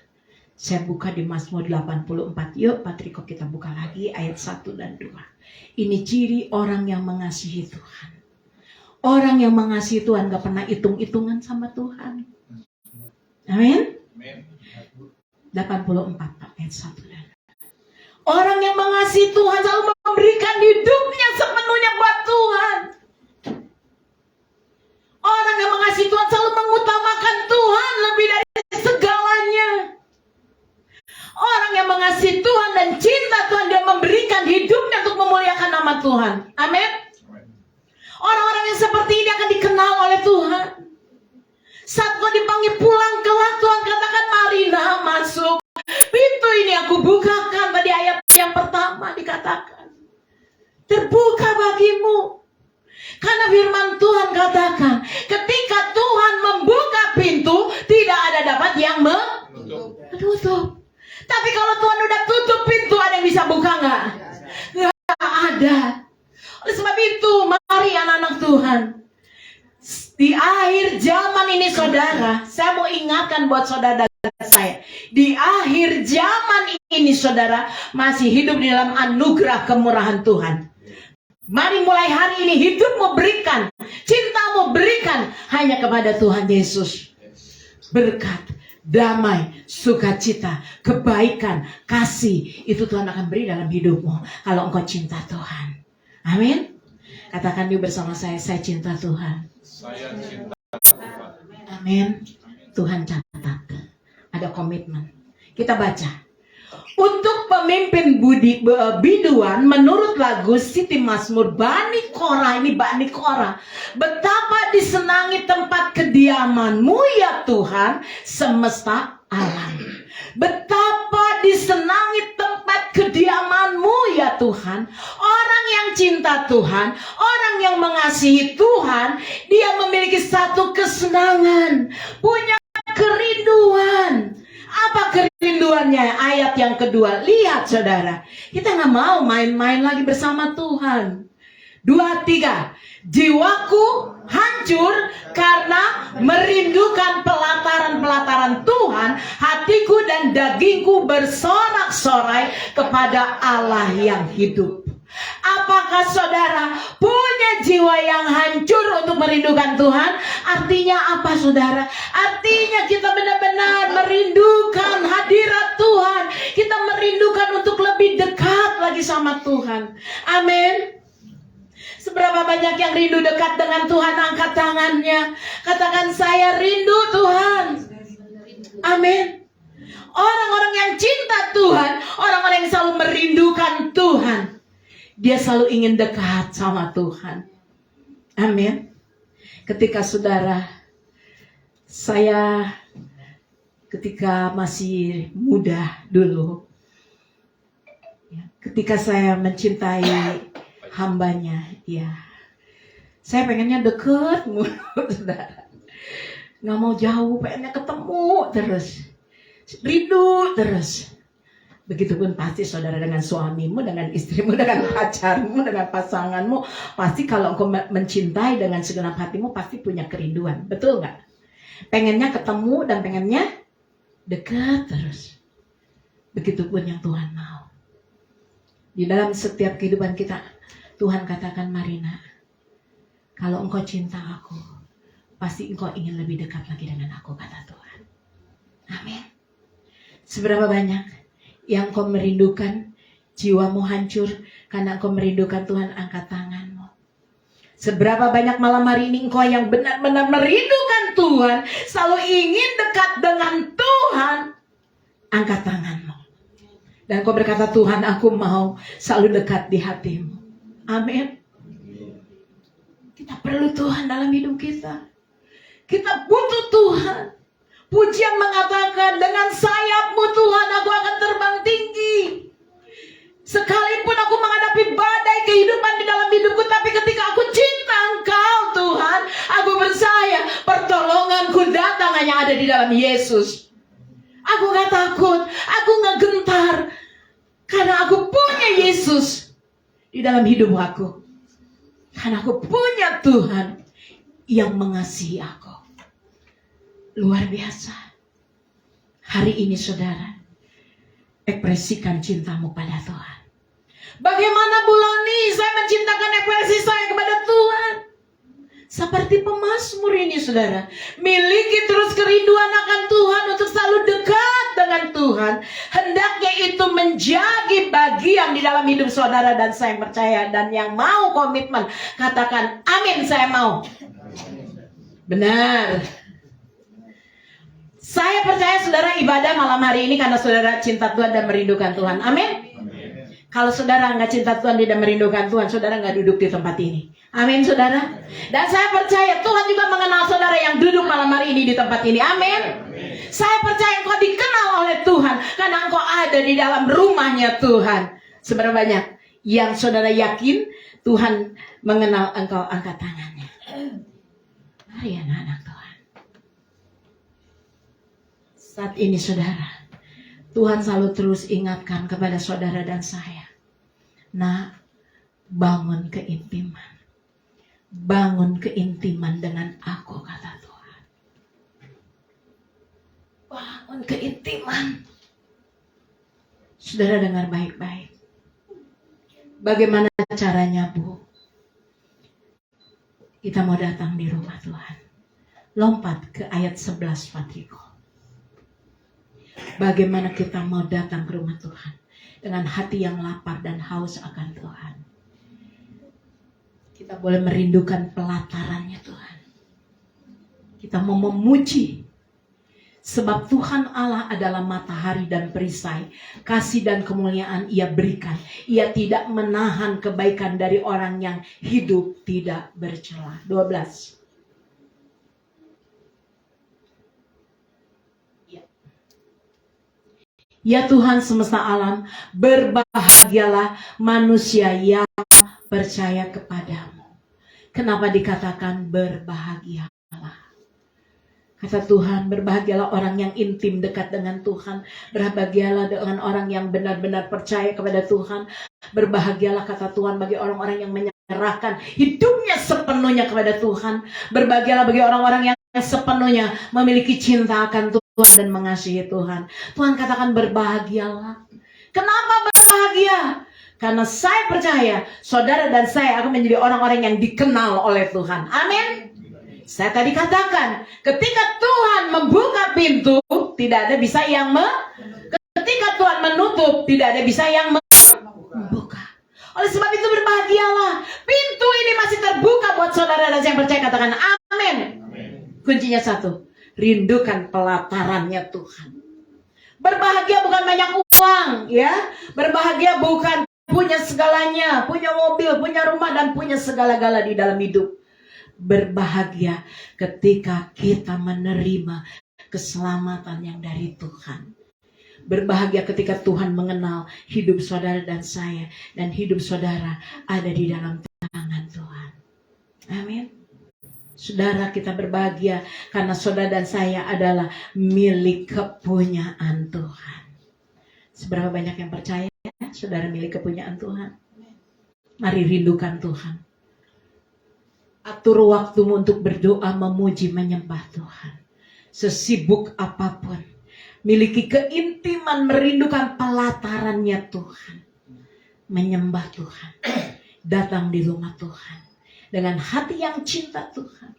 Saya buka di Mazmur 84. Yuk Patriko kita buka lagi ayat 1 dan 2. Ini ciri orang yang mengasihi Tuhan. Orang yang mengasihi Tuhan gak pernah hitung-hitungan sama Tuhan. Amin. 84 ayat 1 dan 2. Orang yang mengasihi Tuhan selalu memberikan hidupnya sepenuhnya buat Tuhan. Orang yang mengasihi Tuhan selalu mengutamakan Tuhan lebih dari segalanya. Orang yang mengasihi Tuhan dan cinta Tuhan, dia memberikan hidupnya untuk memuliakan nama Tuhan. Amin. Orang-orang yang seperti ini akan dikenal oleh Tuhan. Saat kau dipanggil pulang kelak, Tuhan katakan, mari nah masuk. Pintu ini aku bukakan. Tadi ayat yang pertama dikatakan. Terbuka bagimu. Karena firman Tuhan katakan, ketika Tuhan membuka pintu, tidak ada dapat yang menutup. Tapi kalau Tuhan udah tutup pintu, ada yang bisa buka nggak? Nggak ada. Oleh sebab itu, mari anak-anak Tuhan. Di akhir zaman ini saudara, saya mau ingatkan buat saudara saya. Di akhir zaman ini saudara, masih hidup di dalam anugerah kemurahan Tuhan. Mari mulai hari ini hidupmu berikan, cintamu berikan hanya kepada Tuhan Yesus. Berkat, damai, sukacita, kebaikan, kasih, itu Tuhan akan beri dalam hidupmu kalau engkau cinta Tuhan. Amin. Katakan yuk bersama saya cinta Tuhan. Saya cinta Tuhan. Amin. Tuhan catat. Ada komitmen. Kita baca. Untuk pemimpin biduan menurut lagu Siti Mazmur Bani Korah, ini Bani Korah, betapa disenangi tempat kediaman-Mu ya Tuhan semesta alam. Betapa disenangi tempat kediaman-Mu ya Tuhan. Orang yang cinta Tuhan, orang yang mengasihi Tuhan, dia memiliki satu kesenangan, punya kerinduan. Apa kerinduannya? Ayat yang kedua. Lihat saudara, kita gak mau main-main lagi bersama Tuhan. 2, 3. Jiwaku hancur karena merindukan pelataran-pelataran Tuhan. Hatiku dan dagingku bersorak-sorai kepada Allah yang hidup. Apakah saudara punya jiwa yang hancur untuk merindukan Tuhan? Artinya apa saudara? Artinya kita benar-benar merindukan hadirat Tuhan. Kita merindukan untuk lebih dekat lagi sama Tuhan. Amin. Seberapa banyak yang rindu dekat dengan Tuhan? Angkat tangannya. Katakan saya rindu Tuhan. Amin. Orang-orang yang cinta Tuhan, orang-orang yang selalu merindukan Tuhan, dia selalu ingin dekat sama Tuhan. Amin. Ketika saudara, saya ketika masih muda dulu, ya, ketika saya mencintai hambanya, ya, saya pengennya deket mulu, saudara. Nggak mau jauh, pengennya ketemu terus, rindu terus. Begitupun pasti saudara dengan suamimu, dengan istrimu, dengan pacarmu, dengan pasanganmu. Pasti kalau engkau mencintai dengan segenap hatimu, pasti punya kerinduan. Betul nggak? Pengennya ketemu dan pengennya dekat terus. Begitupun yang Tuhan mau. Di dalam setiap kehidupan kita, Tuhan katakan, Marina, kalau engkau cinta aku, pasti engkau ingin lebih dekat lagi dengan aku, kata Tuhan. Amin. Seberapa banyak yang kau merindukan, jiwamu hancur karena kau merindukan Tuhan, angkat tanganmu. Seberapa banyak malam hari ini engkau yang benar-benar merindukan Tuhan, selalu ingin dekat dengan Tuhan, angkat tanganmu. Dan kau berkata, Tuhan, aku mau selalu dekat di hatimu. Amin. Kita perlu Tuhan dalam hidup kita. Kita butuh Tuhan. Pujian mengatakan, dengan sayapmu Tuhan aku akan terbang tinggi. Sekalipun aku menghadapi badai kehidupan di dalam hidupku, tapi ketika aku cinta Engkau Tuhan, aku percaya pertolonganku datang hanya ada di dalam Yesus. Aku gak takut, aku gak gentar, karena aku punya Yesus di dalam hidup aku. Karena aku punya Tuhan yang mengasihi aku. Luar biasa. Hari ini saudara, ekspresikan cintamu pada Tuhan. Bagaimana Bulani saya mencintakan ekspresi saya kepada Tuhan? Seperti pemazmur ini saudara, miliki terus kerinduan akan Tuhan untuk selalu dekat dengan Tuhan. Hendaknya itu menjadi bagian di dalam hidup saudara, dan saya percaya, dan yang mau komitmen katakan amin, saya mau. Benar. Saya percaya saudara ibadah malam hari ini karena saudara cinta Tuhan dan merindukan Tuhan. Amin. Kalau saudara nggak cinta Tuhan, tidak merindukan Tuhan, saudara nggak duduk di tempat ini. Amin saudara. Dan saya percaya Tuhan juga mengenal saudara yang duduk malam hari ini di tempat ini. Amin. Saya percaya engkau dikenal oleh Tuhan karena engkau ada di dalam rumahnya Tuhan. Seberapa banyak yang saudara yakin Tuhan mengenal engkau, angkat tangannya. Mari anak-anak Tuhan. Saat ini saudara, Tuhan selalu terus ingatkan kepada saudara dan saya. Nah, bangun keintiman. Bangun keintiman dengan aku, kata Tuhan. Bangun keintiman. Saudara dengar baik-baik. Bagaimana caranya, Bu? Kita mau datang di rumah Tuhan. Lompat ke ayat 11 Patriko. Bagaimana kita mau datang ke rumah Tuhan dengan hati yang lapar dan haus akan Tuhan. Kita boleh merindukan pelatarannya Tuhan. Kita mau memuji. Sebab Tuhan Allah adalah matahari dan perisai. Kasih dan kemuliaan Ia berikan. Ia tidak menahan kebaikan dari orang yang hidup tidak bercela. 12. Ya Tuhan semesta alam, berbahagialah manusia yang percaya kepadamu. Kenapa dikatakan berbahagialah? Kata Tuhan, berbahagialah orang yang intim dekat dengan Tuhan. Berbahagialah dengan orang yang benar-benar percaya kepada Tuhan. Berbahagialah kata Tuhan bagi orang-orang yang menyerahkan hidupnya sepenuhnya kepada Tuhan. Berbahagialah bagi orang-orang yang sepenuhnya memiliki cinta akan Tuhan dan mengasihi Tuhan. Tuhan katakan berbahagialah. Kenapa berbahagia? Karena saya percaya saudara dan saya akan menjadi orang-orang yang dikenal oleh Tuhan. Amin. Saya tadi katakan, ketika Tuhan membuka pintu, tidak ada bisa yang ketika Tuhan menutup, tidak ada bisa yang membuka. Oleh sebab itu berbahagialah. Pintu ini masih terbuka buat saudara dan saya percaya, katakan amin. Kuncinya satu, rindukan pelatarannya Tuhan. Berbahagia bukan banyak uang, ya. Berbahagia bukan punya segalanya, punya mobil, punya rumah dan punya segala-gala di dalam hidup. Berbahagia ketika kita menerima keselamatan yang dari Tuhan. Berbahagia ketika Tuhan mengenal hidup saudara dan saya, dan hidup saudara ada di dalam tangan Tuhan. Amin. Saudara, kita berbahagia karena saudara dan saya adalah milik kepunyaan Tuhan. Seberapa banyak yang percaya saudara milik kepunyaan Tuhan? Mari rindukan Tuhan. Atur waktumu untuk berdoa, memuji, menyembah Tuhan. Sesibuk apapun, miliki keintiman merindukan pelatarannya Tuhan. Menyembah Tuhan. Datang di rumah Tuhan. Dengan hati yang cinta Tuhan.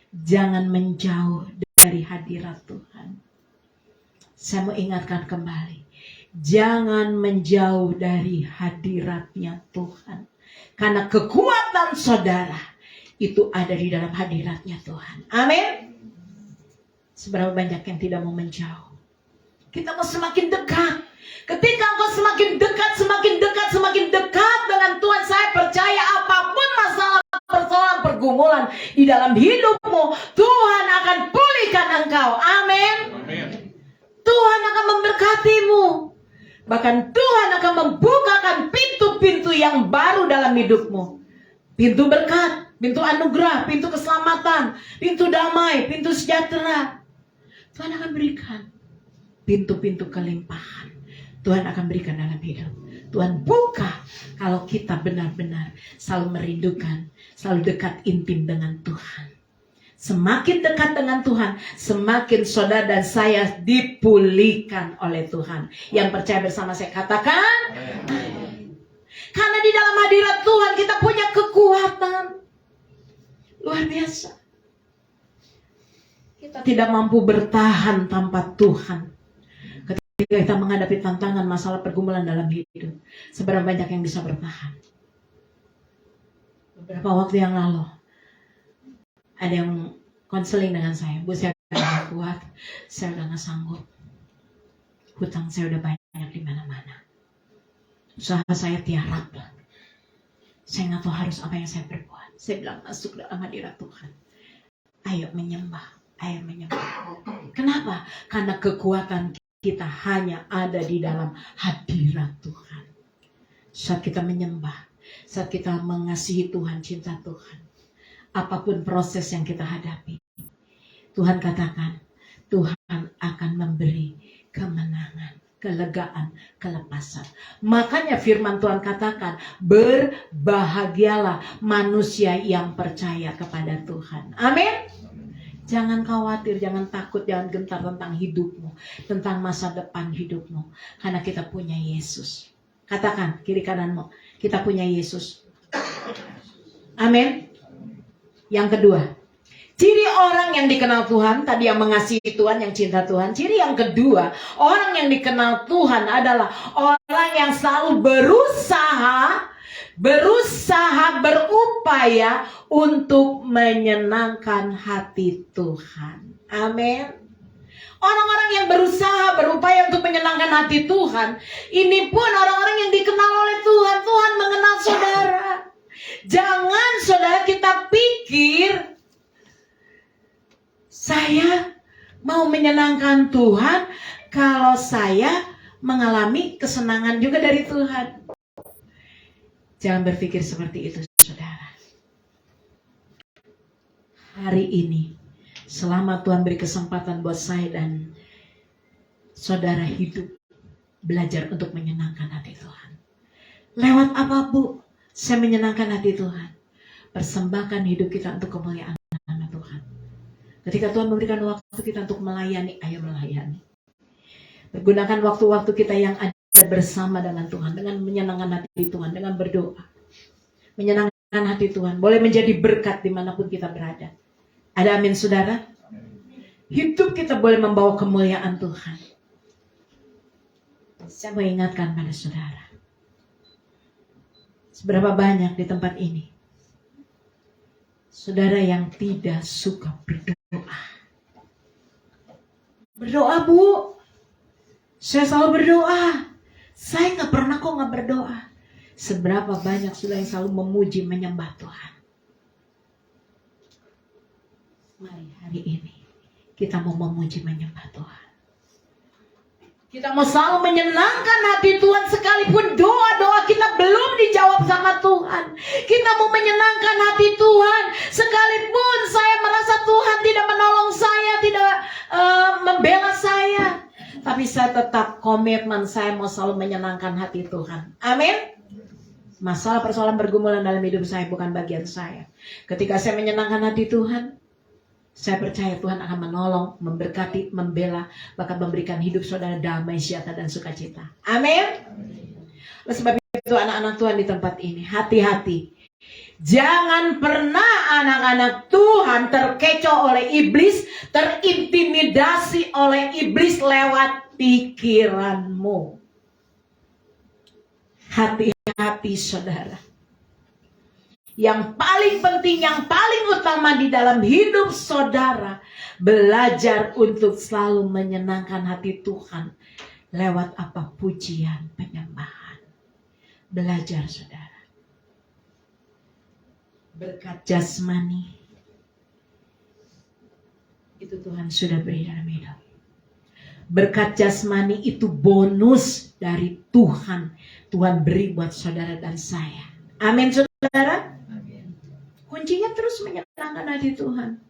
Jangan menjauh dari hadirat Tuhan. Saya mau ingatkan kembali. Jangan menjauh dari hadiratnya Tuhan. Karena kekuatan saudara itu ada di dalam hadiratnya Tuhan. Amin. Seberapa banyak yang tidak mau menjauh. Kita mau semakin dekat. Ketika engkau semakin dekat dengan Tuhan, saya percaya apapun masalah, persoalan, pergumulan di dalam hidupmu, Tuhan akan pulihkan engkau. Amin. Tuhan akan memberkatimu. Bahkan Tuhan akan membukakan pintu-pintu yang baru dalam hidupmu. Pintu berkat, pintu anugerah, pintu keselamatan, pintu damai, pintu sejahtera. Tuhan akan berikan pintu-pintu kelimpahan. Tuhan akan berikan dalam hidup. Tuhan buka kalau kita benar-benar selalu merindukan, selalu dekat intim dengan Tuhan. Semakin dekat dengan Tuhan, semakin saudara dan saya dipulihkan oleh Tuhan. Yang percaya bersama saya katakan, karena di dalam hadirat Tuhan kita punya kekuatan luar biasa. Kita tidak mampu bertahan tanpa Tuhan. Ketika kita menghadapi tantangan, masalah, pergumulan dalam hidup, seberapa banyak yang bisa bertahan? Beberapa waktu yang lalu, ada yang konseling dengan saya. Bu, saya udah gak kuat, saya udah gak sanggup. Hutang saya udah banyak di mana-mana. Usaha saya tiarap. Saya gak tahu harus apa yang saya perbuat. Saya bilang, masuk dalam hadirat Tuhan. Ayo menyembah, ayo menyembah. Kenapa? Karena kekuatan kita hanya ada di dalam hadirat Tuhan. Saat kita menyembah, saat kita mengasihi Tuhan, cinta Tuhan, apapun proses yang kita hadapi, Tuhan katakan, Tuhan akan memberi kemenangan, kelegaan, kelepasan. Makanya firman Tuhan katakan, berbahagialah manusia yang percaya kepada Tuhan. Amin. Jangan khawatir, jangan takut, jangan gentar tentang hidupmu, tentang masa depan hidupmu. Karena kita punya Yesus. Katakan kiri kananmu, kita punya Yesus. Amin. Yang kedua, ciri orang yang dikenal Tuhan, tadi yang mengasihi Tuhan, yang cinta Tuhan. Ciri yang kedua, orang yang dikenal Tuhan adalah orang yang selalu berupaya untuk menyenangkan hati Tuhan. Amin. Orang-orang yang berupaya untuk menyenangkan hati Tuhan, ini pun orang-orang yang dikenal oleh Tuhan. Tuhan mengenal saudara. Jangan saudara kita pikir, saya mau menyenangkan Tuhan kalau saya mengalami kesenangan juga dari Tuhan. Jangan berpikir seperti itu, saudara. Hari ini, selama Tuhan beri kesempatan buat saya dan saudara hidup, belajar untuk menyenangkan hati Tuhan. Lewat apa, Bu? Saya menyenangkan hati Tuhan. Persembahkan hidup kita untuk kemuliaan nama Tuhan. Ketika Tuhan memberikan waktu kita untuk melayani, ayo melayani. Pergunakan waktu-waktu kita yang ada bersama dengan Tuhan, dengan menyenangkan hati Tuhan, dengan berdoa. Menyenangkan hati Tuhan, boleh menjadi berkat dimanapun kita berada. Ada amin, saudara? Hidup kita boleh membawa kemuliaan Tuhan. Saya mau ingatkan pada saudara, seberapa banyak di tempat ini saudara yang tidak suka berdoa. Berdoa, Bu. Saya selalu berdoa. Saya gak pernah kok gak berdoa. Seberapa banyak saudara yang selalu memuji, menyembah Tuhan. Mari hari ini kita mau memuji menyembah Tuhan. Kita mau selalu menyenangkan hati Tuhan sekalipun doa-doa kita belum dijawab sama Tuhan. Kita mau menyenangkan hati Tuhan sekalipun saya merasa Tuhan tidak menolong saya, tidak membela saya. Tapi saya tetap komitmen saya mau selalu menyenangkan hati Tuhan. Amin. Masalah persoalan bergumulan dalam hidup saya bukan bagian saya. Ketika saya menyenangkan hati Tuhan, saya percaya Tuhan akan menolong, memberkati, membela, bahkan memberikan hidup saudara damai, sejahtera, dan sukacita. Amin. Oleh sebab itu anak-anak Tuhan di tempat ini, hati-hati. Jangan pernah anak-anak Tuhan terkecoh oleh iblis, terintimidasi oleh iblis lewat pikiranmu. Hati-hati saudara. Yang paling penting, yang paling utama di dalam hidup saudara, belajar untuk selalu menyenangkan hati Tuhan lewat apa? Pujian, penyembahan. Belajar saudara. Berkat jasmani itu Tuhan sudah beri dalam hidup. Berkat jasmani itu bonus dari Tuhan. Tuhan beri buat saudara dan saya. Amin saudara. Kuncinya terus menyenangkan hati Tuhan.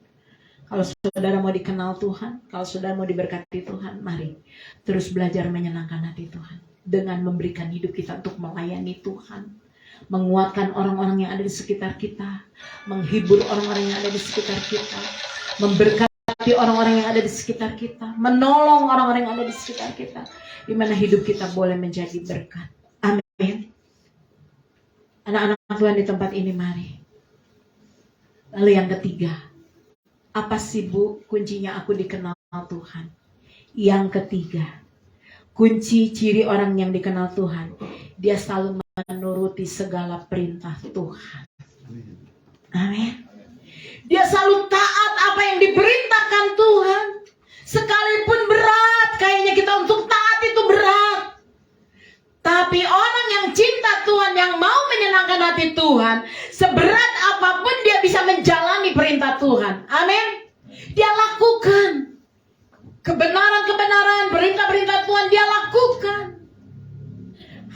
Kalau saudara mau dikenal Tuhan, kalau saudara mau diberkati Tuhan, mari terus belajar menyenangkan hati Tuhan. Dengan memberikan hidup kita untuk melayani Tuhan. Menguatkan orang-orang yang ada di sekitar kita. Menghibur orang-orang yang ada di sekitar kita. Memberkati orang-orang yang ada di sekitar kita. Menolong orang-orang yang ada di sekitar kita. Di mana hidup kita boleh menjadi berkat. Amin. Anak-anak Tuhan di tempat ini, mari. Lalu yang ketiga, apa sih Bu kuncinya aku dikenal Tuhan? Yang ketiga, kunci ciri orang yang dikenal Tuhan, dia selalu menuruti segala perintah Tuhan. Amin. Dia selalu taat apa yang diperintahkan Tuhan. Sekalipun berat, kayaknya kita untuk taat itu berat. Tapi orang yang cinta Tuhan, yang mau menyenangkan hati Tuhan, seberat apapun dia bisa menjalani perintah Tuhan. Amin. Dia lakukan. Kebenaran-kebenaran, perintah-perintah Tuhan dia lakukan.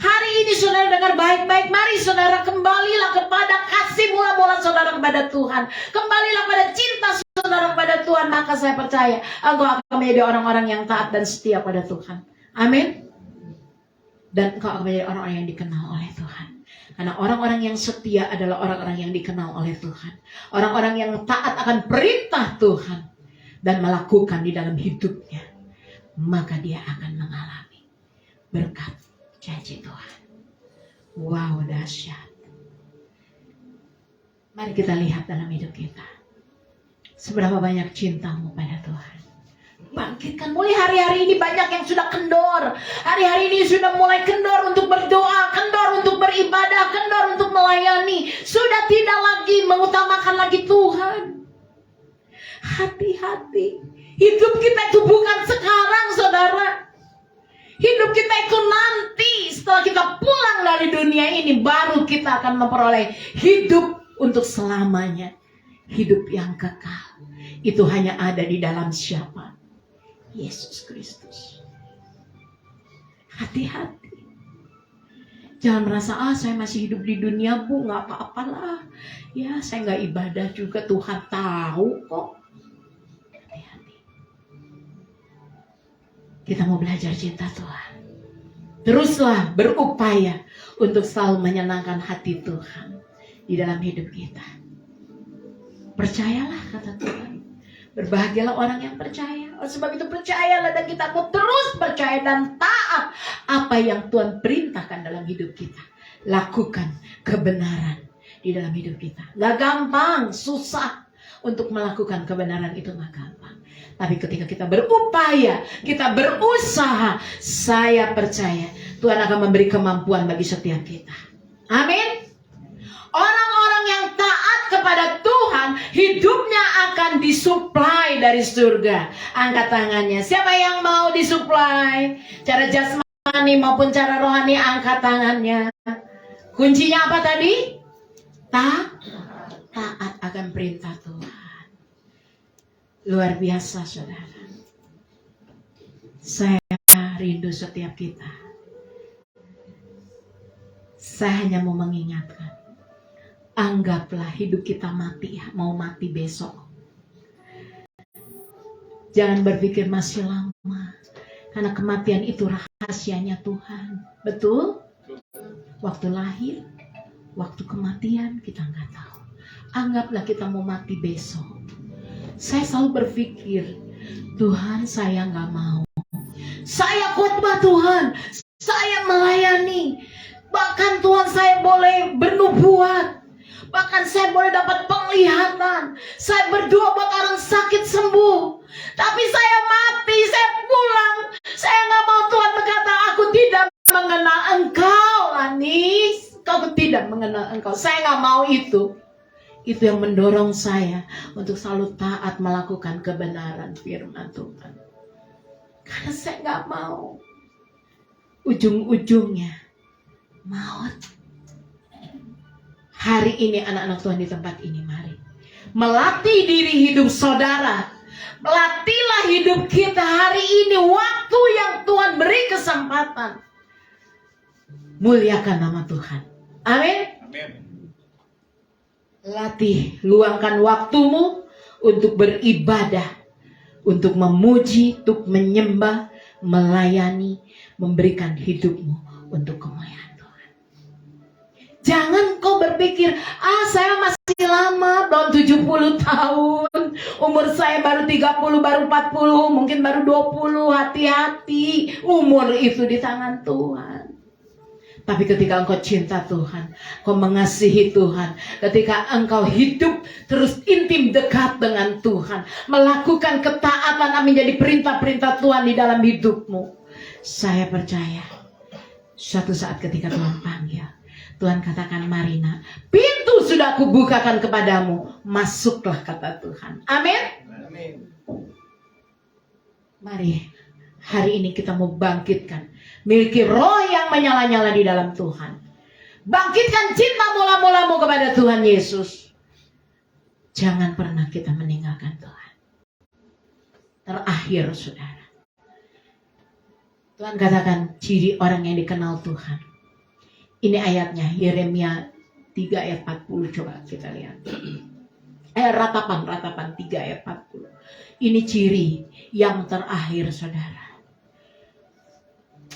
Hari ini saudara dengar baik-baik. Mari saudara kembalilah kepada kasih mula-mula saudara kepada Tuhan. Kembalilah pada cinta saudara kepada Tuhan. Maka saya percaya engkau akan menjadi orang-orang yang taat dan setia pada Tuhan. Amin. Dan engkau akan menjadi orang-orang yang dikenal oleh Tuhan. Karena orang-orang yang setia adalah orang-orang yang dikenal oleh Tuhan. Orang-orang yang taat akan perintah Tuhan. Dan melakukan di dalam hidupnya. Maka dia akan mengalami berkat janji Tuhan. Wow, dahsyat. Mari kita lihat dalam hidup kita. Seberapa banyak cintamu pada Tuhan. Bangkitkan. Mulai hari-hari ini banyak yang sudah kendor. Hari-hari ini sudah mulai kendor untuk berdoa, kendor untuk beribadah, kendor untuk melayani. Sudah tidak lagi mengutamakan lagi Tuhan. Hati-hati. Hidup kita itu bukan sekarang saudara. Hidup kita itu nanti setelah kita pulang dari dunia ini, baru kita akan memperoleh hidup untuk selamanya. Hidup yang kekal. Itu hanya ada di dalam siapa? Yesus Kristus. Hati-hati. Jangan merasa, saya masih hidup di dunia Bu, gak apa-apalah. Ya saya gak ibadah juga, Tuhan tahu kok. Hati-hati. Kita mau belajar cinta Tuhan. Teruslah berupaya untuk selalu menyenangkan hati Tuhan di dalam hidup kita. Percayalah kata Tuhan. Berbahagialah orang yang percaya. Oleh sebab itu percayalah dan kita mau terus percaya dan taat apa yang Tuhan perintahkan dalam hidup kita. Lakukan kebenaran di dalam hidup kita. Gak gampang, susah untuk melakukan kebenaran itu, gak gampang. Tapi ketika kita berupaya, kita berusaha, saya percaya Tuhan akan memberi kemampuan bagi setiap kita. Amin. Orang-orang yang taat kepada Tuhan, hidupnya akan disuplai dari surga. Angkat tangannya. Siapa yang mau disuplai? Cara jasmani maupun cara rohani, angkat tangannya. Kuncinya apa tadi? Taat akan perintah Tuhan. Luar biasa, saudara. Saya rindu setiap kita. Saya hanya mau mengingatkan, anggaplah hidup kita mati, mau mati besok. Jangan berpikir masih lama, karena kematian itu rahasianya Tuhan. Betul? Waktu lahir, waktu kematian kita nggak tahu. Anggaplah kita mau mati besok. Saya selalu berpikir, Tuhan, saya nggak mau. Saya khotbah Tuhan, saya melayani. Bahkan Tuhan, saya boleh bernubuat. Bahkan saya boleh dapat penglihatan. Saya berdoa buat orang sakit sembuh. Tapi saya mati, saya pulang. Saya nggak mau Tuhan berkata, aku tidak mengenal engkau, Anis. Kau tidak mengenal engkau. Saya nggak mau itu. Itu yang mendorong saya untuk selalu taat melakukan kebenaran firman Tuhan. Karena saya nggak mau ujung-ujungnya maut. Hari ini anak-anak Tuhan di tempat ini, mari melatih diri hidup saudara. Melatihlah hidup kita hari ini, waktu yang Tuhan beri kesempatan. Muliakan nama Tuhan. Amin. Amin. Latih, luangkan waktumu untuk beribadah, untuk memuji, untuk menyembah, melayani, memberikan hidupmu untuk kemuliaan Tuhan. Jangan kau berpikir, saya masih lama, belum 70 tahun, umur saya baru 30, baru 40, mungkin baru 20, hati-hati, umur itu di tangan Tuhan. Tapi ketika engkau cinta Tuhan, kau mengasihi Tuhan, ketika engkau hidup terus intim dekat dengan Tuhan, melakukan ketaatan menjadi perintah-perintah Tuhan di dalam hidupmu, saya percaya suatu saat ketika Tuhan panggil, Tuhan katakan, Marina, pintu sudah aku bukakan kepadamu, masuklah, kata Tuhan. Amin. Amin. Mari hari ini kita mau bangkitkan, miliki roh yang menyala-nyala di dalam Tuhan. Bangkitkan cinta mula-mulamu kepada Tuhan Yesus. Jangan pernah kita meninggalkan Tuhan. Terakhir, saudara, Tuhan katakan ciri orang yang dikenal Tuhan. Ini ayatnya, Yeremia 3 ayat 40. Coba kita lihat. Ratapan 3 ayat 40. Ini ciri yang terakhir, saudara.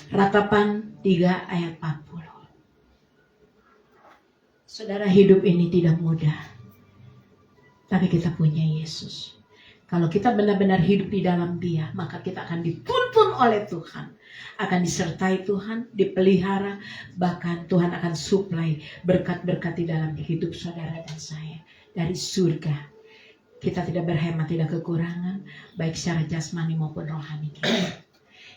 Ratapan 3 ayat 40. Saudara, hidup ini tidak mudah. Tapi kita punya Yesus. Kalau kita benar-benar hidup di dalam Dia, maka kita akan dituntun oleh Tuhan. Akan disertai Tuhan, dipelihara. Bahkan Tuhan akan suplai berkat-berkat di dalam hidup saudara dan saya. Dari surga. Kita tidak berhemat, tidak kekurangan. Baik secara jasmani maupun rohani kita.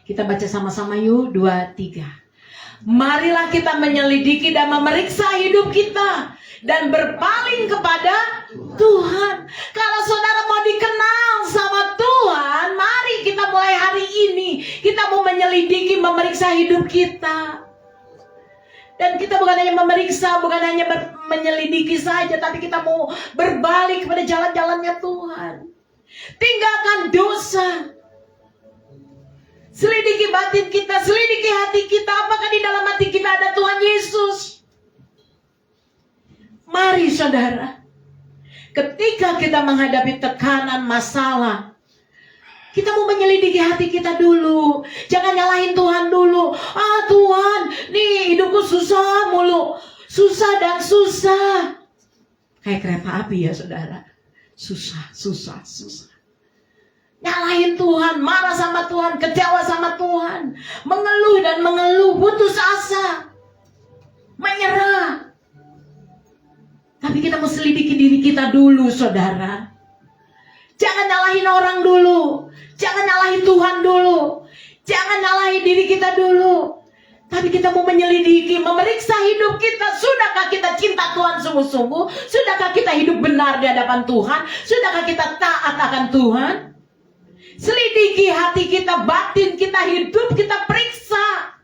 Kita baca sama-sama yuk, 2, 3. Marilah kita menyelidiki dan memeriksa hidup kita. Dan berpaling kepada Tuhan. Kalau saudara mau dikenal sama Tuhan, mari kita mulai hari ini. Kita mau menyelidiki, memeriksa hidup kita. Dan kita bukan hanya memeriksa, bukan hanya menyelidiki saja, tapi kita mau berbalik kepada jalan-jalannya Tuhan. Tinggalkan dosa. Selidiki batin kita, selidiki hati kita. Apakah di dalam hati kita ada Tuhan Yesus? Mari saudara, ketika kita menghadapi tekanan, masalah, kita mau menyelidiki hati kita dulu. Jangan nyalahin Tuhan dulu. Tuhan, nih hidupku susah mulu. Susah dan susah. Kayak kereta api ya saudara. Susah. Nyalahin Tuhan, marah sama Tuhan, kecewa sama Tuhan. Mengeluh dan mengeluh, putus asa. Menyerah. Tapi kita mau selidiki diri kita dulu saudara. Jangan nyalahin orang dulu. Jangan nyalahin Tuhan dulu. Jangan nyalahin diri kita dulu. Tapi kita mau menyelidiki, memeriksa hidup kita. Sudahkah kita cinta Tuhan sungguh-sungguh? Sudahkah kita hidup benar di hadapan Tuhan? Sudahkah kita taat akan Tuhan? Selidiki hati kita, batin kita, hidup kita periksa.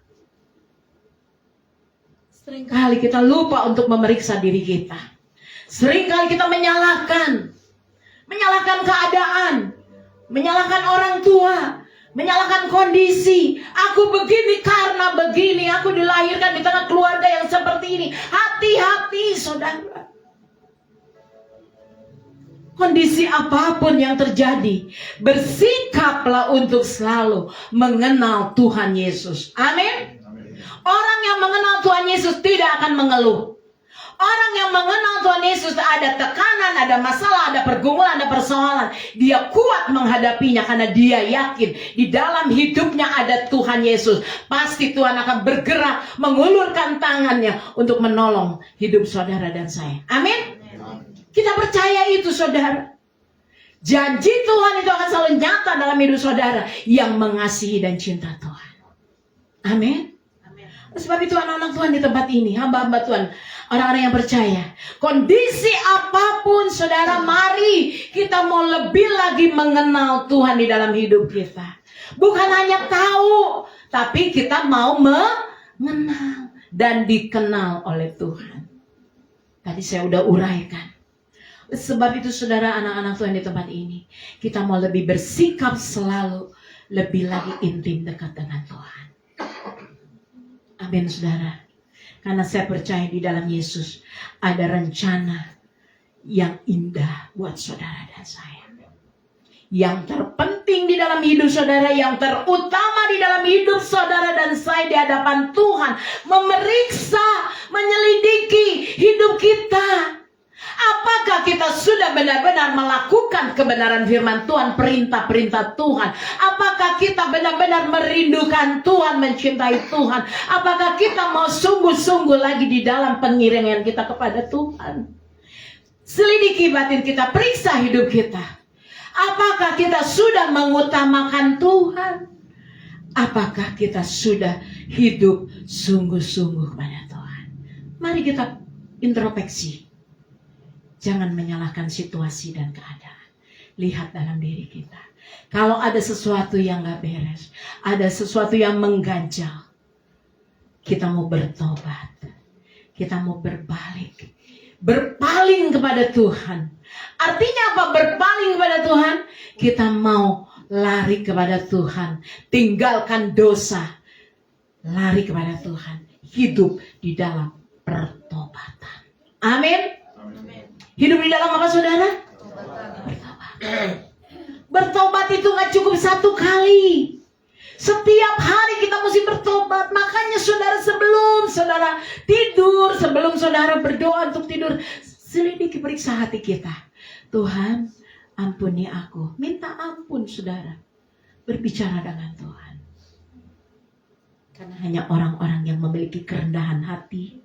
Seringkali kita lupa untuk memeriksa diri kita. Seringkali kita menyalahkan keadaan. menyalahkan orang tua, menyalahkan kondisi. Aku begini karena begini, aku dilahirkan di tengah keluarga yang seperti ini. Hati-hati saudara. Kondisi apapun yang terjadi, bersikaplah untuk selalu mengenal Tuhan Yesus. Amin. Orang yang mengenal Tuhan Yesus tidak akan mengeluh. Orang yang mengenal Tuhan Yesus, ada tekanan, ada masalah, ada pergumulan, ada persoalan, dia kuat menghadapinya karena dia yakin di dalam hidupnya ada Tuhan Yesus. Pasti Tuhan akan bergerak mengulurkan tangannya untuk menolong hidup saudara dan saya. Amin. Kita percaya itu saudara. Janji Tuhan itu akan selalu nyata dalam hidup saudara yang mengasihi dan cinta Tuhan. Amin. Sebab itu anak-anak Tuhan di tempat ini, hamba-hamba Tuhan, orang-orang yang percaya, kondisi apapun saudara, mari kita mau lebih lagi mengenal Tuhan di dalam hidup kita. Bukan hanya tahu, tapi kita mau mengenal dan dikenal oleh Tuhan. Tadi saya udah uraikan. Sebab itu saudara, anak-anak Tuhan di tempat ini, kita mau lebih bersikap selalu lebih lagi intim dekat dengan Tuhan. Amin saudara. Karena saya percaya di dalam Yesus ada rencana yang indah buat saudara dan saya. Yang terpenting di dalam hidup saudara, yang terutama di dalam hidup saudara dan saya di hadapan Tuhan, memeriksa, menyelidiki hidup kita. Apakah kita sudah benar-benar melakukan kebenaran firman Tuhan, perintah-perintah Tuhan? Apakah kita benar-benar merindukan Tuhan, mencintai Tuhan? Apakah kita mau sungguh-sungguh lagi di dalam pengiringan kita kepada Tuhan? Selidiki batin kita, periksa hidup kita. Apakah kita sudah mengutamakan Tuhan? Apakah kita sudah hidup sungguh-sungguh pada Tuhan? Mari kita introspeksi. Jangan menyalahkan situasi dan keadaan. Lihat dalam diri kita. Kalau ada sesuatu yang gak beres, ada sesuatu yang mengganjal, kita mau bertobat. Kita mau berbalik. Berpaling kepada Tuhan. Artinya apa berpaling kepada Tuhan? Kita mau lari kepada Tuhan. Tinggalkan dosa. Lari kepada Tuhan. Hidup di dalam pertobatan. Amin. Hidup di dalam apa saudara? Bertobat. Bertobat itu gak cukup satu kali. Setiap hari kita mesti bertobat. Makanya saudara, sebelum saudara tidur, sebelum saudara berdoa untuk tidur, selidiki, periksa hati kita. Tuhan, ampuni aku. Minta ampun saudara. Berbicara dengan Tuhan. Karena hanya orang-orang yang memiliki kerendahan hati,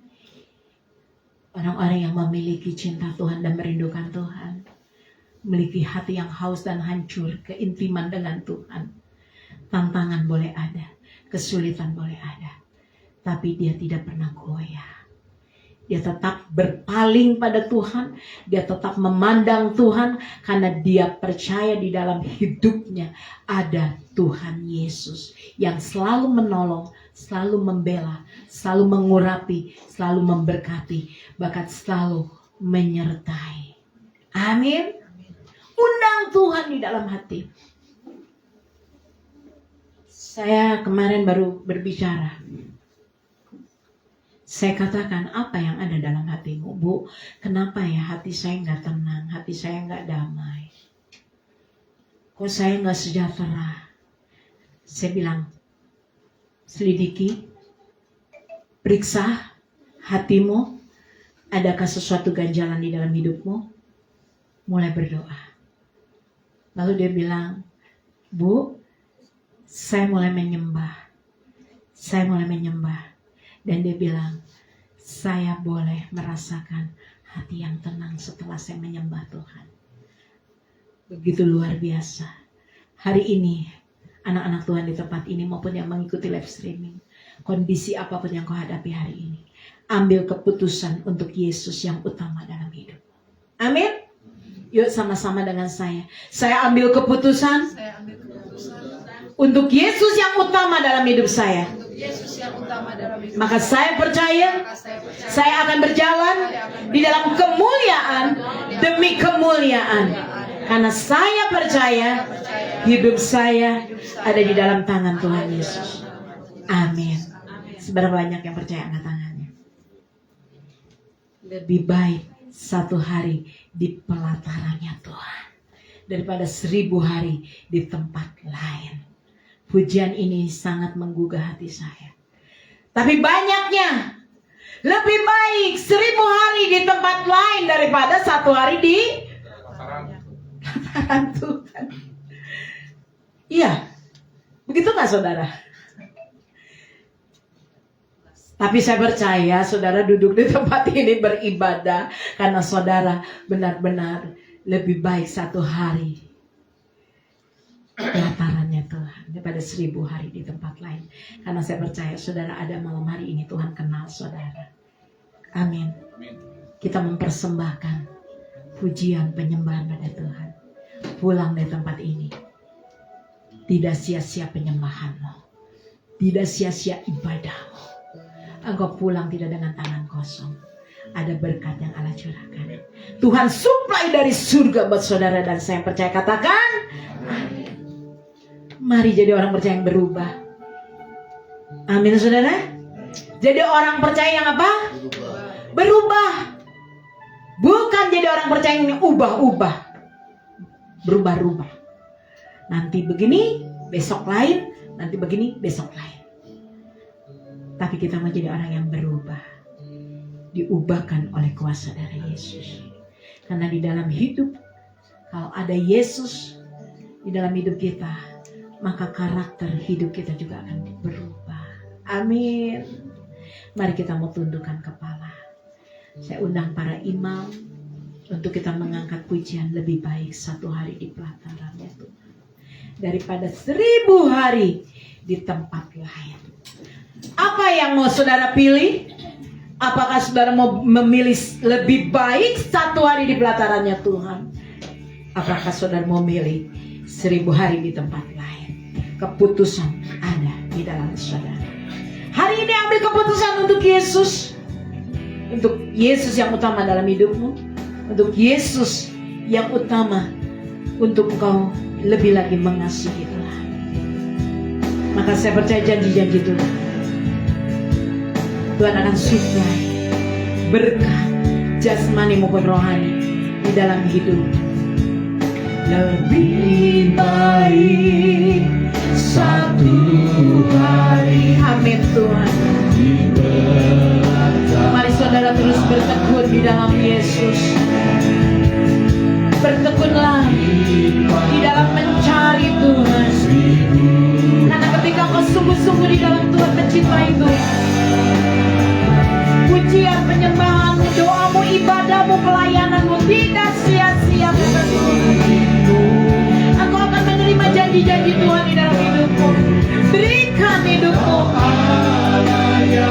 orang-orang yang memiliki cinta Tuhan dan merindukan Tuhan, memiliki hati yang haus dan hancur, keintiman dengan Tuhan. Tantangan boleh ada, kesulitan boleh ada, tapi dia tidak pernah goyah. Dia tetap berpaling pada Tuhan, dia tetap memandang Tuhan, karena dia percaya di dalam hidupnya ada Tuhan Yesus yang selalu menolong, selalu membela, selalu mengurapi, selalu memberkati, bahkan selalu menyertai. Amin. Undang Tuhan di dalam hati. Saya kemarin baru berbicara. Saya katakan, apa yang ada dalam hatimu, Bu? Kenapa ya hati saya nggak tenang, hati saya nggak damai? Kok saya nggak sejahtera? Saya bilang, selidiki, periksa hatimu. Adakah sesuatu ganjalan di dalam hidupmu? Mulai berdoa. Lalu dia bilang, Bu, saya mulai menyembah. Saya mulai menyembah. Dan dia bilang, saya boleh merasakan hati yang tenang setelah saya menyembah Tuhan. Begitu luar biasa. Hari ini, anak-anak Tuhan di tempat ini maupun yang mengikuti live streaming, kondisi apapun yang kau hadapi hari ini, ambil keputusan untuk Yesus yang utama dalam hidup. Amin. Yuk sama-sama dengan saya. Saya ambil keputusan untuk Yesus yang utama dalam hidup saya. Maka saya percaya saya akan berjalan di dalam kemuliaan demi kemuliaan. Karena saya percaya hidup saya ada di dalam tangan Tuhan Yesus. Amin. Seberapa banyak yang percaya angkat tangannya? Lebih baik satu hari di pelatarannya Tuhan daripada 1000 hari di tempat lain. Pujian ini sangat menggugah hati saya. Tapi banyaknya lebih baik 1000 hari di tempat lain daripada 1 hari di pelataran Tuhan. Iya, begitu nggak saudara? Tapi saya percaya saudara duduk di tempat ini beribadah karena saudara benar-benar lebih baik 1 hari pelatarannya Tuhan daripada 1000 hari di tempat lain. Karena saya percaya saudara ada malam hari ini Tuhan kenal saudara. Amin. Kita mempersembahkan pujian penyembahan pada Tuhan. Pulang dari tempat ini tidak sia-sia penyembahanmu, tidak sia-sia ibadahmu. Engkau pulang tidak dengan tangan kosong. Ada berkat yang Allah curahkan. Tuhan suplai dari surga buat saudara dan saya yang percaya. Katakan amin. Mari jadi orang percaya yang berubah. Amin saudara. Jadi orang percaya yang apa? Berubah. Bukan jadi orang percaya yang ubah-ubah. Berubah-ubah. Nanti begini, besok lain. Nanti begini, besok lain. Tapi kita mau jadi orang yang berubah. Diubahkan oleh kuasa dari Yesus. Karena di dalam hidup, kalau ada Yesus di dalam hidup kita, maka karakter hidup kita juga akan berubah. Amin. Mari kita mau tundukkan kepala. Saya undang para imam untuk kita mengangkat pujian lebih baik 1 hari di pelatarannya Tuhan daripada 1000 hari di tempat lain. Apa yang mau saudara pilih? Apakah saudara mau memilih lebih baik 1 hari di pelatarannya Tuhan? Apakah saudara mau memilih 1000 hari di tempat lain? Keputusan ada di dalam saudara. Hari ini ambil keputusan untuk Yesus. Untuk Yesus yang utama dalam hidupmu. Untuk Yesus yang utama untuk engkau lebih lagi mengasihi Tuhan. Maka saya percaya janji-janji Tuhan. Tuhan akan suplai berkah jasmani maupun rohani di dalam hidup. Lebih baik 1 hari. Amin Tuhan. Mari saudara terus bertekun di dalam Yesus. Bertekunlah di dalam mencari Tuhan. Karena ketika kau sungguh-sungguh di dalam Tuhan mencintai Tuhan, pujian, penyembahanmu, doamu, ibadahmu, pelayananmu tidak sia-sia bukan Tuhan. Engkau akan menerima janji-janji Tuhan di dalam hidupmu. Berikan hidupmu hanya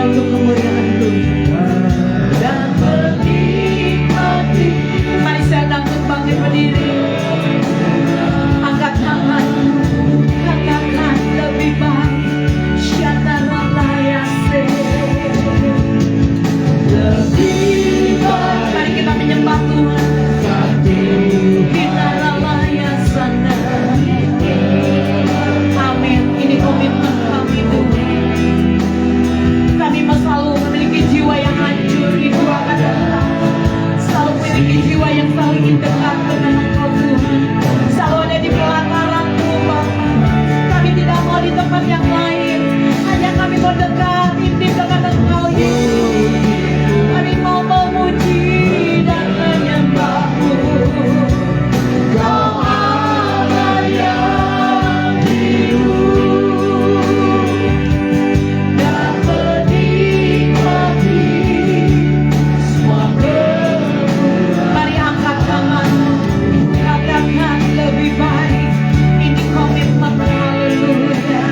untuk kemuliaan Tuhan dan menikmati. Mari saya undang bangkit berdiri. Angkat tangan, katakan lebih baik. Mari kita menyembah Tuhan. Kita ralaya sana. Amin. Ini komitmen kami Tuhan. Kami mau selalu memiliki jiwa yang hancur di dua kata. Selalu memiliki jiwa yang selalu ingin dekat dengan Engkau Tuhan. Selalu ada di pelataran-Mu Bapa. Kami tidak mau di tempat yang lain. Hanya kami mau dekat, intim dengan Engkau Yesus. Kami mau memuji dan menyembah-Mu. Kau Allah yang hidup dan menikmati semua kemuliaan. Mari angkat tanganmu, katakan lebih baik. Ini komitmen, haleluya.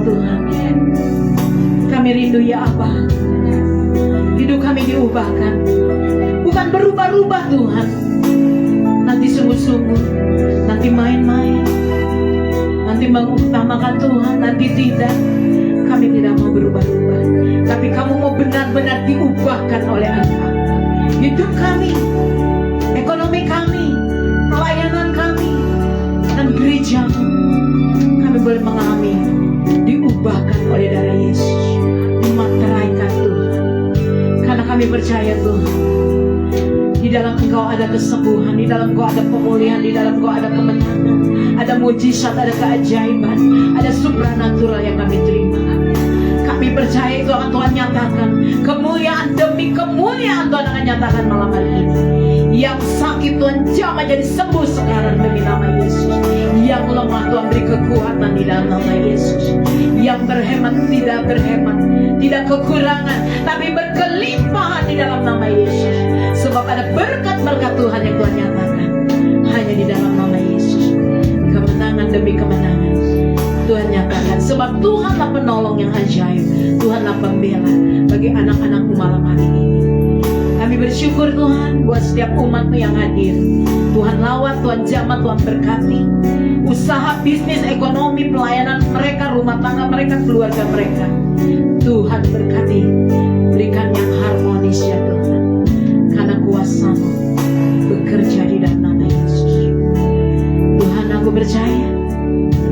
Tuhan. Kami rindu ya Abah. Hidup kami diubahkan, bukan berubah-ubah Tuhan. Nanti sungguh-sungguh, nanti main-main, nanti mengutamakan Tuhan, nanti tidak. Kami tidak mau berubah-ubah, tapi kamu mau benar-benar diubahkan oleh Engkau. Hidup kami, ekonomi kami, pelayanan kami, dan gerejamu, kami boleh mengalami diubahkan oleh darah Yesus, dimateraikan Tuhan. Karena kami percaya Tuhan, di dalam Engkau ada kesembuhan, di dalam Engkau ada pemulihan, di dalam Engkau ada kemenangan, ada mujizat, ada keajaiban, ada supranatural yang kami terima. Kami percaya itu akan Tuhan nyatakan. Kemuliaan demi kemuliaan Tuhan akan nyatakan malam hari ini. Yang sakit Tuhan jamah jadi sembuh sekarang demi nama Yesus. Yang lemah Tuhan beri kekuatan di dalam nama Yesus. Yang berhemat tidak berhemat, tidak kekurangan, tapi berkelimpahan di dalam nama Yesus. Sebab ada berkat-berkat Tuhan yang Tuhan nyatakan hanya di dalam nama Yesus. Kemenangan demi kemenangan Tuhan nyatakan. Sebab Tuhanlah penolong yang ajaib, Tuhanlah pembela bagi anak-anakmu malam hari ini. Kami bersyukur Tuhan buat setiap umat-Mu yang hadir. Tuhan lawat, Tuhan jamah, Tuhan berkati usaha, bisnis, ekonomi, pelayanan mereka, rumah tangga mereka, keluarga mereka. Tuhan berkati, berikan yang harmonis ya Tuhan. Karena kuasa-Mu bekerja di dalam nama Yesus. Tuhan, aku percaya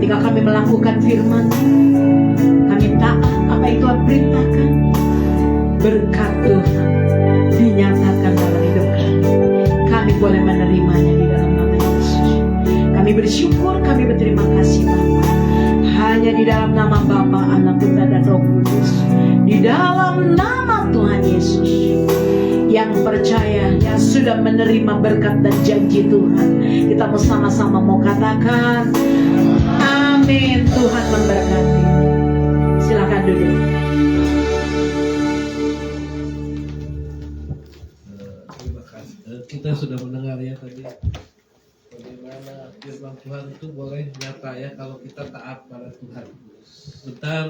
ketika kami melakukan firman, kami taat apa yang Tuhan perintahkan, berkat Tuhan dinyatakan dalam hidup kami. Kami boleh menerimanya di dalam nama Yesus. Kami bersyukur, kami berterima kasih Bapa. Hanya di dalam nama Bapa, Anak, Putra dan Roh Kudus, di dalam nama Tuhan Yesus, yang percaya, yang sudah menerima berkat dan janji Tuhan, kita mau sama-sama mau katakan amin. Tuhan memberkati. Silakan duduk. Terima kasih. Kita sudah mendengar ya tadi bagaimana firman Tuhan itu boleh nyata ya kalau kita taat pada Tuhan. Bentar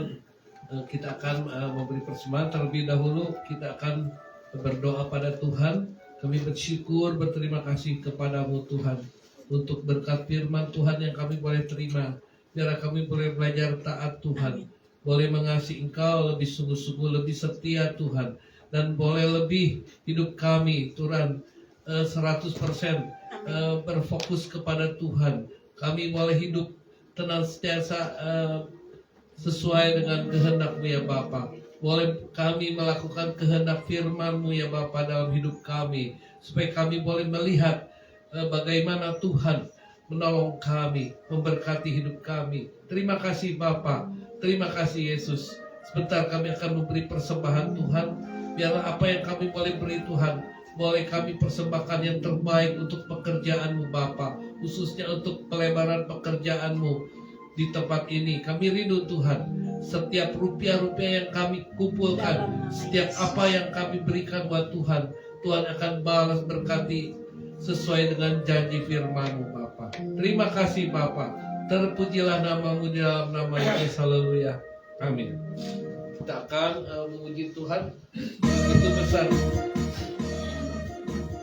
kita akan memberi persembahan. Terlebih dahulu kita akan berdoa pada Tuhan. Kami bersyukur, berterima kasih kepadamu Tuhan untuk berkat firman Tuhan yang kami boleh terima. Biar kami boleh belajar taat Tuhan, boleh mengasihi Engkau lebih sungguh-sungguh, lebih setia Tuhan, dan boleh lebih hidup kami Tuhan 100% berfokus kepada Tuhan. Kami boleh hidup tenang setiasa sesuai dengan kehendak-Mu ya Bapa. Boleh kami melakukan kehendak firman-Mu ya Bapa dalam hidup kami, supaya kami boleh melihat bagaimana Tuhan menolong kami, memberkati hidup kami. Terima kasih Bapa, terima kasih Yesus. Sebentar kami akan memberi persembahan Tuhan. Biarlah apa yang kami boleh beri Tuhan, boleh kami persembahkan yang terbaik untuk pekerjaan-Mu Bapa, khususnya untuk pelebaran pekerjaan-Mu di tempat ini. Kami rindu Tuhan, setiap rupiah-rupiah yang kami kumpulkan, setiap apa yang kami berikan buat Tuhan, Tuhan akan balas berkati sesuai dengan janji firman-Mu Bapa. Terima kasih Bapa. Terpujilah nama-Mu di dalam nama Yesus. Haleluya. Amin. Kita akan memuji Tuhan. Itu besar.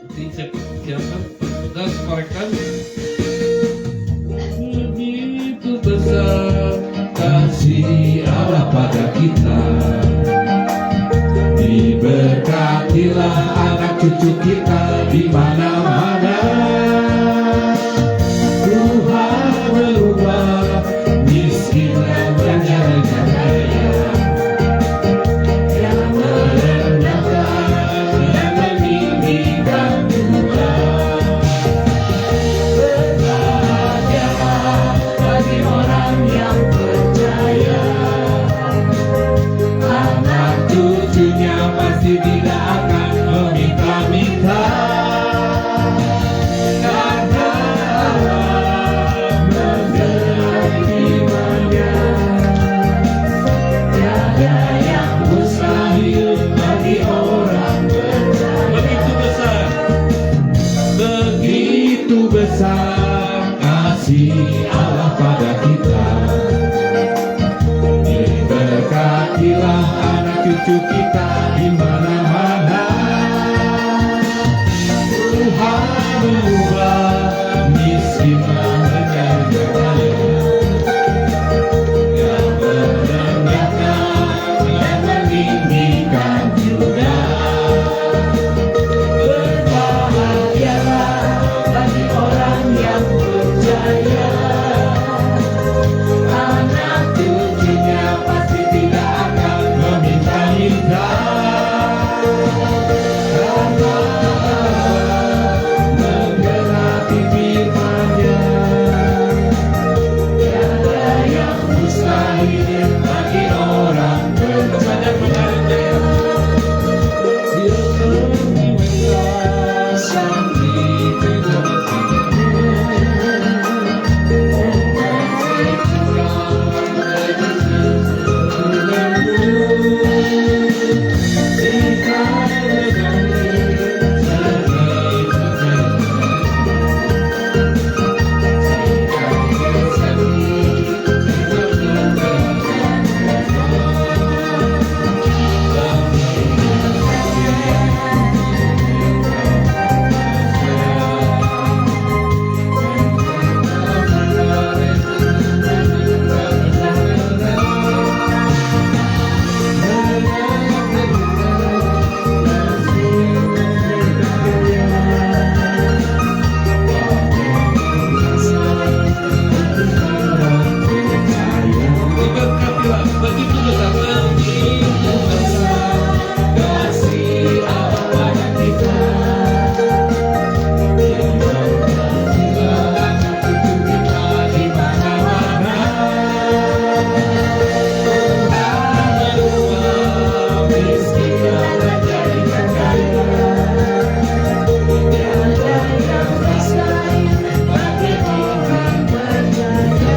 Nanti saya persiapkan. Tugas korekkan. Begitu besar kasih Allah pada kita. Diberkatilah anak cucu kita di mana-mana. Tuhan merubah miskin dan jaya-jaya, yang merendahkan dan meninggikan Tuhan. Berbahagialah bagi orang yang percaya, anak cucunya pasti tidak akan meminta-minta. Karena Allah menerimanya, tiada yang mustahil bagi orang percaya. Begitu besar kasih Allah pada kita. kita di mana-mana. Tuhan mengubah miskin menjadi kaya, yang merendahkan yang meninggikan juga. Berbahagialah bagi orang yang percaya, anak cucunya pasti tidak akan meminta-minta. Karena menggenapi firman-Nya, tiada yang mustahil bagi orang percaya. Dia terbiasa diberkatilah begitu besar kasih Allah pada kita. Di mana-mana Tuhan merubah miskin menjadi kaya, tiada yang mustahil bagi orang percaya.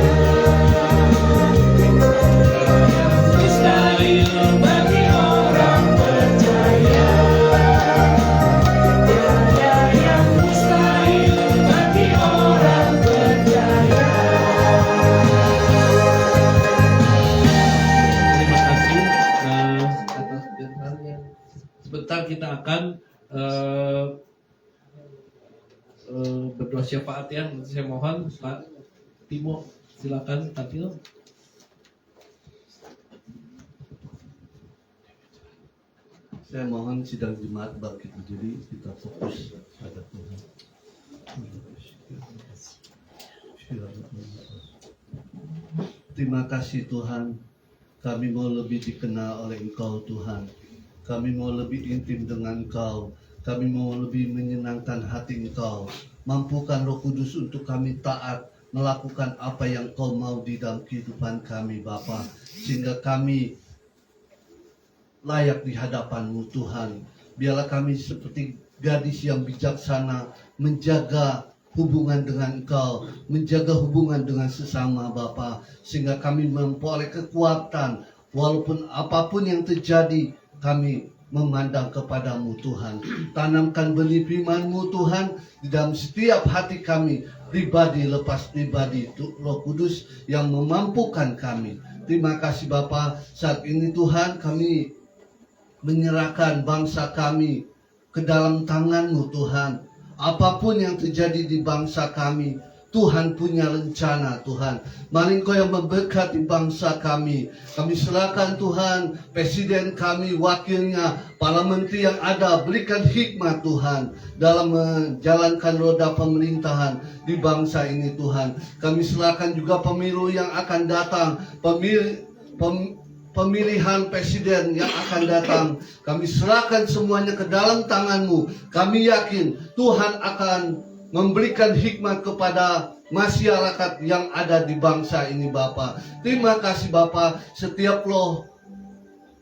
Mustahil bagi orang percaya, tiada yang mustahil bagi orang percaya. Terima kasih atas firman-Nya. Sebentar kita akan berdoa syafaat ya. Saya mohon Pak Timo, silakan tampil. Saya mohon sidang jemaat bangkit berdiri, kita fokus pada Tuhan. Terima kasih Tuhan, kami mau lebih dikenal oleh Engkau Tuhan. Kami mau lebih intim dengan Engkau. Kami mau lebih menyenangkan hati Engkau. Mampukan Roh Kudus untuk kami taat melakukan apa yang Kau mau di dalam kehidupan kami Bapa, sehingga kami layak di hadapan-Mu Tuhan. Biarlah kami seperti gadis yang bijaksana menjaga hubungan dengan Engkau, menjaga hubungan dengan sesama Bapa, sehingga kami memperoleh kekuatan walaupun apapun yang terjadi, kami memandang kepadamu Tuhan. Tanamkan benih firman-Mu Tuhan di dalam setiap hati kami, pribadi lepas pribadi, Roh Kudus yang memampukan kami. Terima kasih Bapa. Saat ini Tuhan, kami menyerahkan bangsa kami ke dalam tangan-Mu Tuhan. Apapun yang terjadi di bangsa kami, Tuhan punya rencana Tuhan. Mari Engkau yang memberkati bangsa kami. Kami serahkan Tuhan, presiden kami, wakilnya, para menteri yang ada, berikan hikmat Tuhan dalam menjalankan roda pemerintahan di bangsa ini Tuhan. Kami serahkan juga pemilu yang akan datang, pemilihan presiden yang akan datang. Kami serahkan semuanya ke dalam tangan-Mu. Kami yakin Tuhan akan memberikan hikmat kepada masyarakat yang ada di bangsa ini Bapa. Terima kasih Bapa. Setiap roh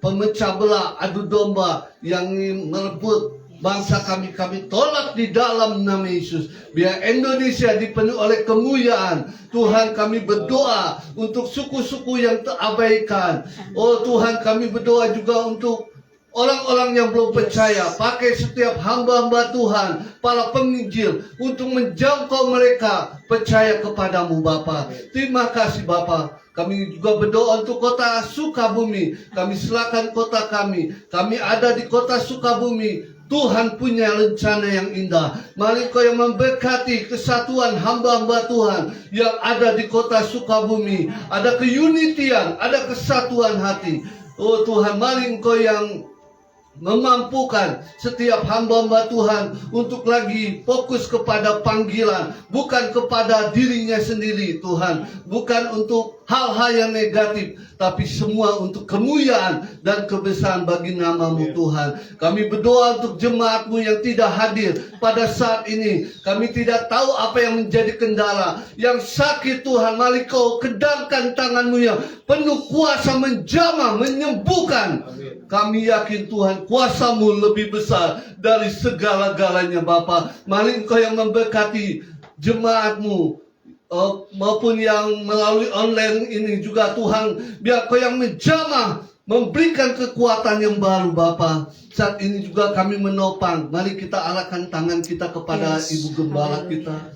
pemecah belah, adu domba yang ingin merebut bangsa kami, kami tolak di dalam nama Yesus. Biar Indonesia dipenuhi oleh kemuliaan. Tuhan, kami berdoa untuk suku-suku yang terabaikan. Oh Tuhan, kami berdoa juga untuk orang-orang yang belum percaya. Pakai setiap hamba-hamba Tuhan, para penginjil, untuk menjangkau mereka percaya kepadamu Bapa. Terima kasih Bapa. Kami juga berdoa untuk kota Sukabumi. Kami silakan kota kami. Kami ada di kota Sukabumi. Tuhan punya rencana yang indah. Mari Kau yang memberkati kesatuan hamba-hamba Tuhan yang ada di kota Sukabumi. Ada keunitian, ada kesatuan hati. Oh Tuhan, mari Engkau yang memampukan setiap hamba-hamba Tuhan untuk lagi fokus kepada panggilan, bukan kepada dirinya sendiri Tuhan, bukan untuk hal-hal yang negatif, tapi semua untuk kemuliaan dan kebesaran bagi nama-Mu Tuhan. Kami berdoa untuk jemaat-Mu yang tidak hadir pada saat ini. Kami tidak tahu apa yang menjadi kendala. Yang sakit Tuhan, mari Kau kedamkan tangan-Mu yang penuh kuasa menjamah, menyembuhkan. Kami yakin Tuhan, kuasa-Mu lebih besar dari segala-galanya Bapa. Mari Engkau yang memberkati jemaat-Mu maupun yang melalui online ini juga Tuhan. Biar Kau yang menjamah, memberikan kekuatan yang baru Bapa. Saat ini juga kami menopang. Mari kita arahkan tangan kita kepada Ibu Gembala kita.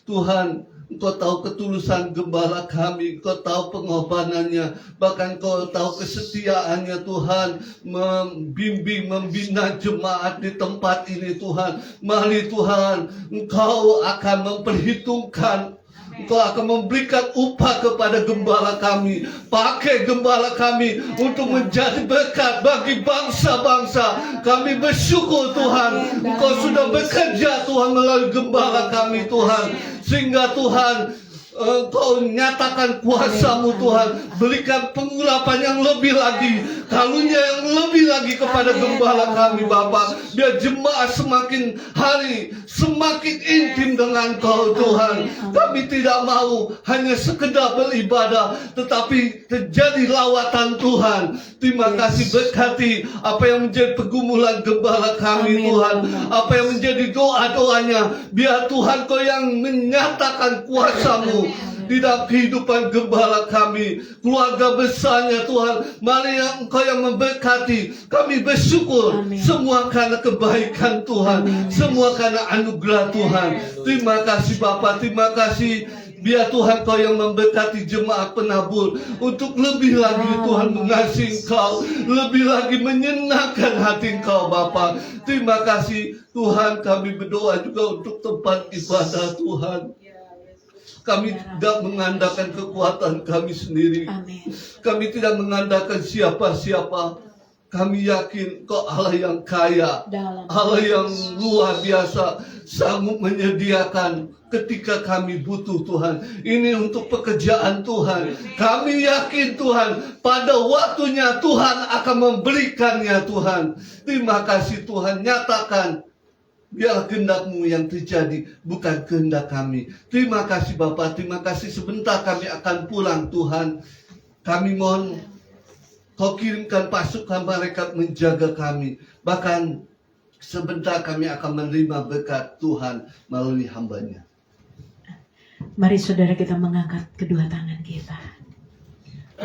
Tuhan, Engkau tahu ketulusan gembala kami, Engkau tahu pengorbanannya, bahkan Engkau tahu kesetiaannya Tuhan, membimbing, membina jemaat di tempat ini Tuhan. Mari Tuhan, Engkau akan memperhitungkan, Engkau akan memberikan upah kepada gembala kami. Pakai gembala kami untuk menjadi berkat bagi bangsa-bangsa. Kami bersyukur Tuhan, Engkau sudah bekerja Tuhan melalui gembala kami Tuhan. Sehingga Tuhan, Engkau nyatakan kuasa-Mu Tuhan. Berikan pengurapan yang lebih lagi, karunia yang lebih lagi kepada gembala kami Bapa. Biar jemaat semakin hari semakin intim dengan Kau Tuhan. Kami tidak mau hanya sekedar beribadah, tetapi terjadi lawatan Tuhan. Terima kasih, berkati apa yang menjadi pergumulan gembala kami Tuhan. Apa yang menjadi doa-doanya, biar Tuhan Kau yang menyatakan kuasa-Mu di dalam kehidupan gembala kami, keluarga besarnya Tuhan. Mari Engkau yang memberkati. Kami bersyukur semua karena kebaikan Tuhan, semua karena anugerah Tuhan. Terima kasih Bapa, terima kasih. Biar Tuhan Kau yang memberkati jemaat penabur untuk lebih lagi Tuhan mengasihi Engkau, lebih lagi menyenangkan hati Engkau Bapa. Terima kasih Tuhan. Kami berdoa juga untuk tempat ibadah Tuhan. Kami tidak mengandalkan kekuatan kami sendiri. Kami tidak mengandalkan siapa-siapa. Kami yakin Kau Allah yang kaya, Allah yang luar biasa, sanggup menyediakan ketika kami butuh Tuhan. Ini untuk pekerjaan Tuhan. Kami yakin Tuhan, pada waktunya Tuhan akan memberikannya Tuhan. Terima kasih Tuhan, nyatakan. Biarlah kehendak-Mu yang terjadi, bukan kehendak kami. Terima kasih Bapa, terima kasih. Sebentar kami akan pulang Tuhan. Kami mohon Kau kirimkan pasukan malaikat menjaga kami. Bahkan sebentar kami akan menerima berkat Tuhan melalui hamba-Nya. Mari saudara kita mengangkat kedua tangan kita.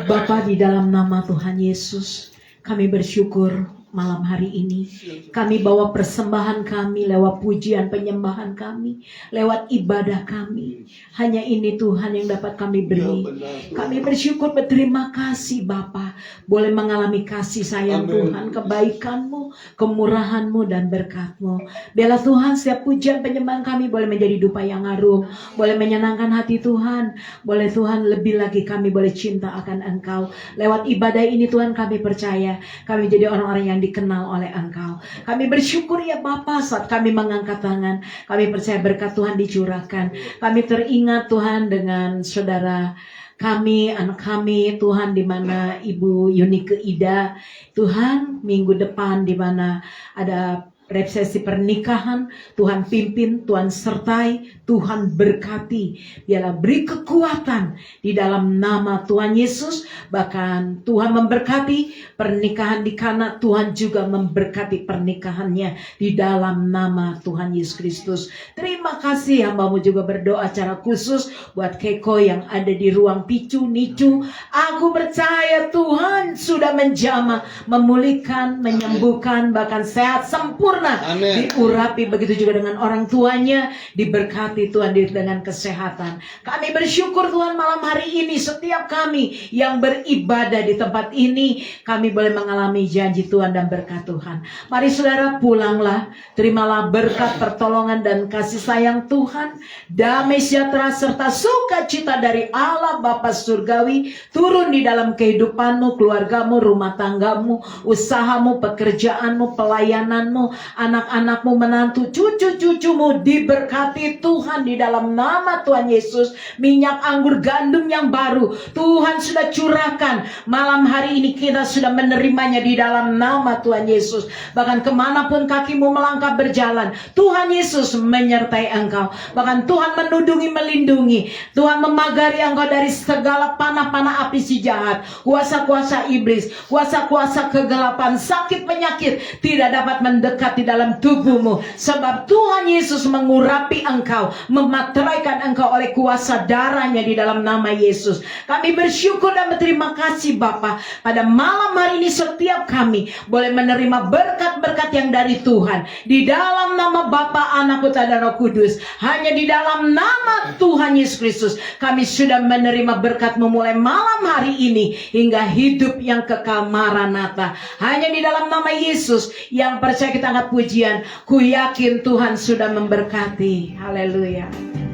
Bapa, di dalam nama Tuhan Yesus, kami bersyukur malam hari ini. Kami bawa persembahan kami lewat pujian penyembahan kami, lewat ibadah kami. Hanya ini Tuhan yang dapat kami beri. Kami bersyukur, berterima kasih Bapa, boleh mengalami kasih sayang Tuhan, kebaikan-Mu, kemurahan-Mu dan berkat-Mu. Biarlah Tuhan setiap pujian penyembahan kami boleh menjadi dupa yang harum, boleh menyenangkan hati Tuhan. Boleh Tuhan lebih lagi kami boleh cinta akan Engkau. Lewat ibadah ini Tuhan kami percaya kami jadi orang-orang yang dikenal oleh Engkau. Kami bersyukur ya Bapa, saat kami mengangkat tangan, kami percaya berkat Tuhan dicurahkan. Kami teringat Tuhan dengan saudara kami, anak kami Tuhan, di mana Ibu Yunike Ida Tuhan, minggu depan di mana ada resepsi pernikahan. Tuhan pimpin, Tuhan sertai, Tuhan berkati. Biarlah beri kekuatan di dalam nama Tuhan Yesus. Bahkan Tuhan memberkati pernikahan di Kana, Tuhan juga memberkati pernikahannya di dalam nama Tuhan Yesus Kristus. Terima kasih, hamba-Mu juga berdoa secara khusus buat Keko yang ada di ruang picu, nicu. Aku percaya Tuhan sudah menjamah, memulihkan, menyembuhkan, bahkan sehat sempurna sempurna, Amin. diurapi, begitu juga dengan orang tuanya, diberkati Tuhan dengan kesehatan. Kami bersyukur Tuhan malam hari ini setiap kami yang beribadah di tempat ini, kami boleh mengalami janji Tuhan dan berkat Tuhan. Mari saudara pulanglah, terimalah berkat, pertolongan dan kasih sayang Tuhan, damai sejahtera serta sukacita dari Allah Bapa Surgawi turun di dalam kehidupanmu, keluargamu, rumah tanggamu, usahamu, pekerjaanmu, pelayananmu, anak-anakmu, menantu, cucu-cucumu diberkati Tuhan di dalam nama Tuhan Yesus. Minyak anggur gandum yang baru Tuhan sudah curahkan malam hari ini, kita sudah menerimanya di dalam nama Tuhan Yesus. Bahkan kemanapun kakimu melangkah berjalan, Tuhan Yesus menyertai engkau. Bahkan Tuhan menudungi, melindungi. Tuhan memagari engkau dari segala panah-panah api si jahat, kuasa-kuasa iblis, kuasa-kuasa kegelapan, sakit penyakit tidak dapat mendekat di dalam tubuhmu. Sebab Tuhan Yesus mengurapi engkau, memateraikan engkau oleh kuasa darahnya di dalam nama Yesus. Kami bersyukur dan berterima kasih Bapa. Pada malam hari ini setiap kami boleh menerima berkat-berkat yang dari Tuhan. Di dalam nama Bapa, Anak, Putra dan Roh Kudus. Hanya di dalam nama Tuhan Yesus Kristus kami sudah menerima berkat-Mu mulai malam hari ini hingga hidup yang kekal. Maranatha. Hanya di dalam nama Yesus yang percaya kita angkat pujian. Ku yakin Tuhan sudah memberkati. Haleluya.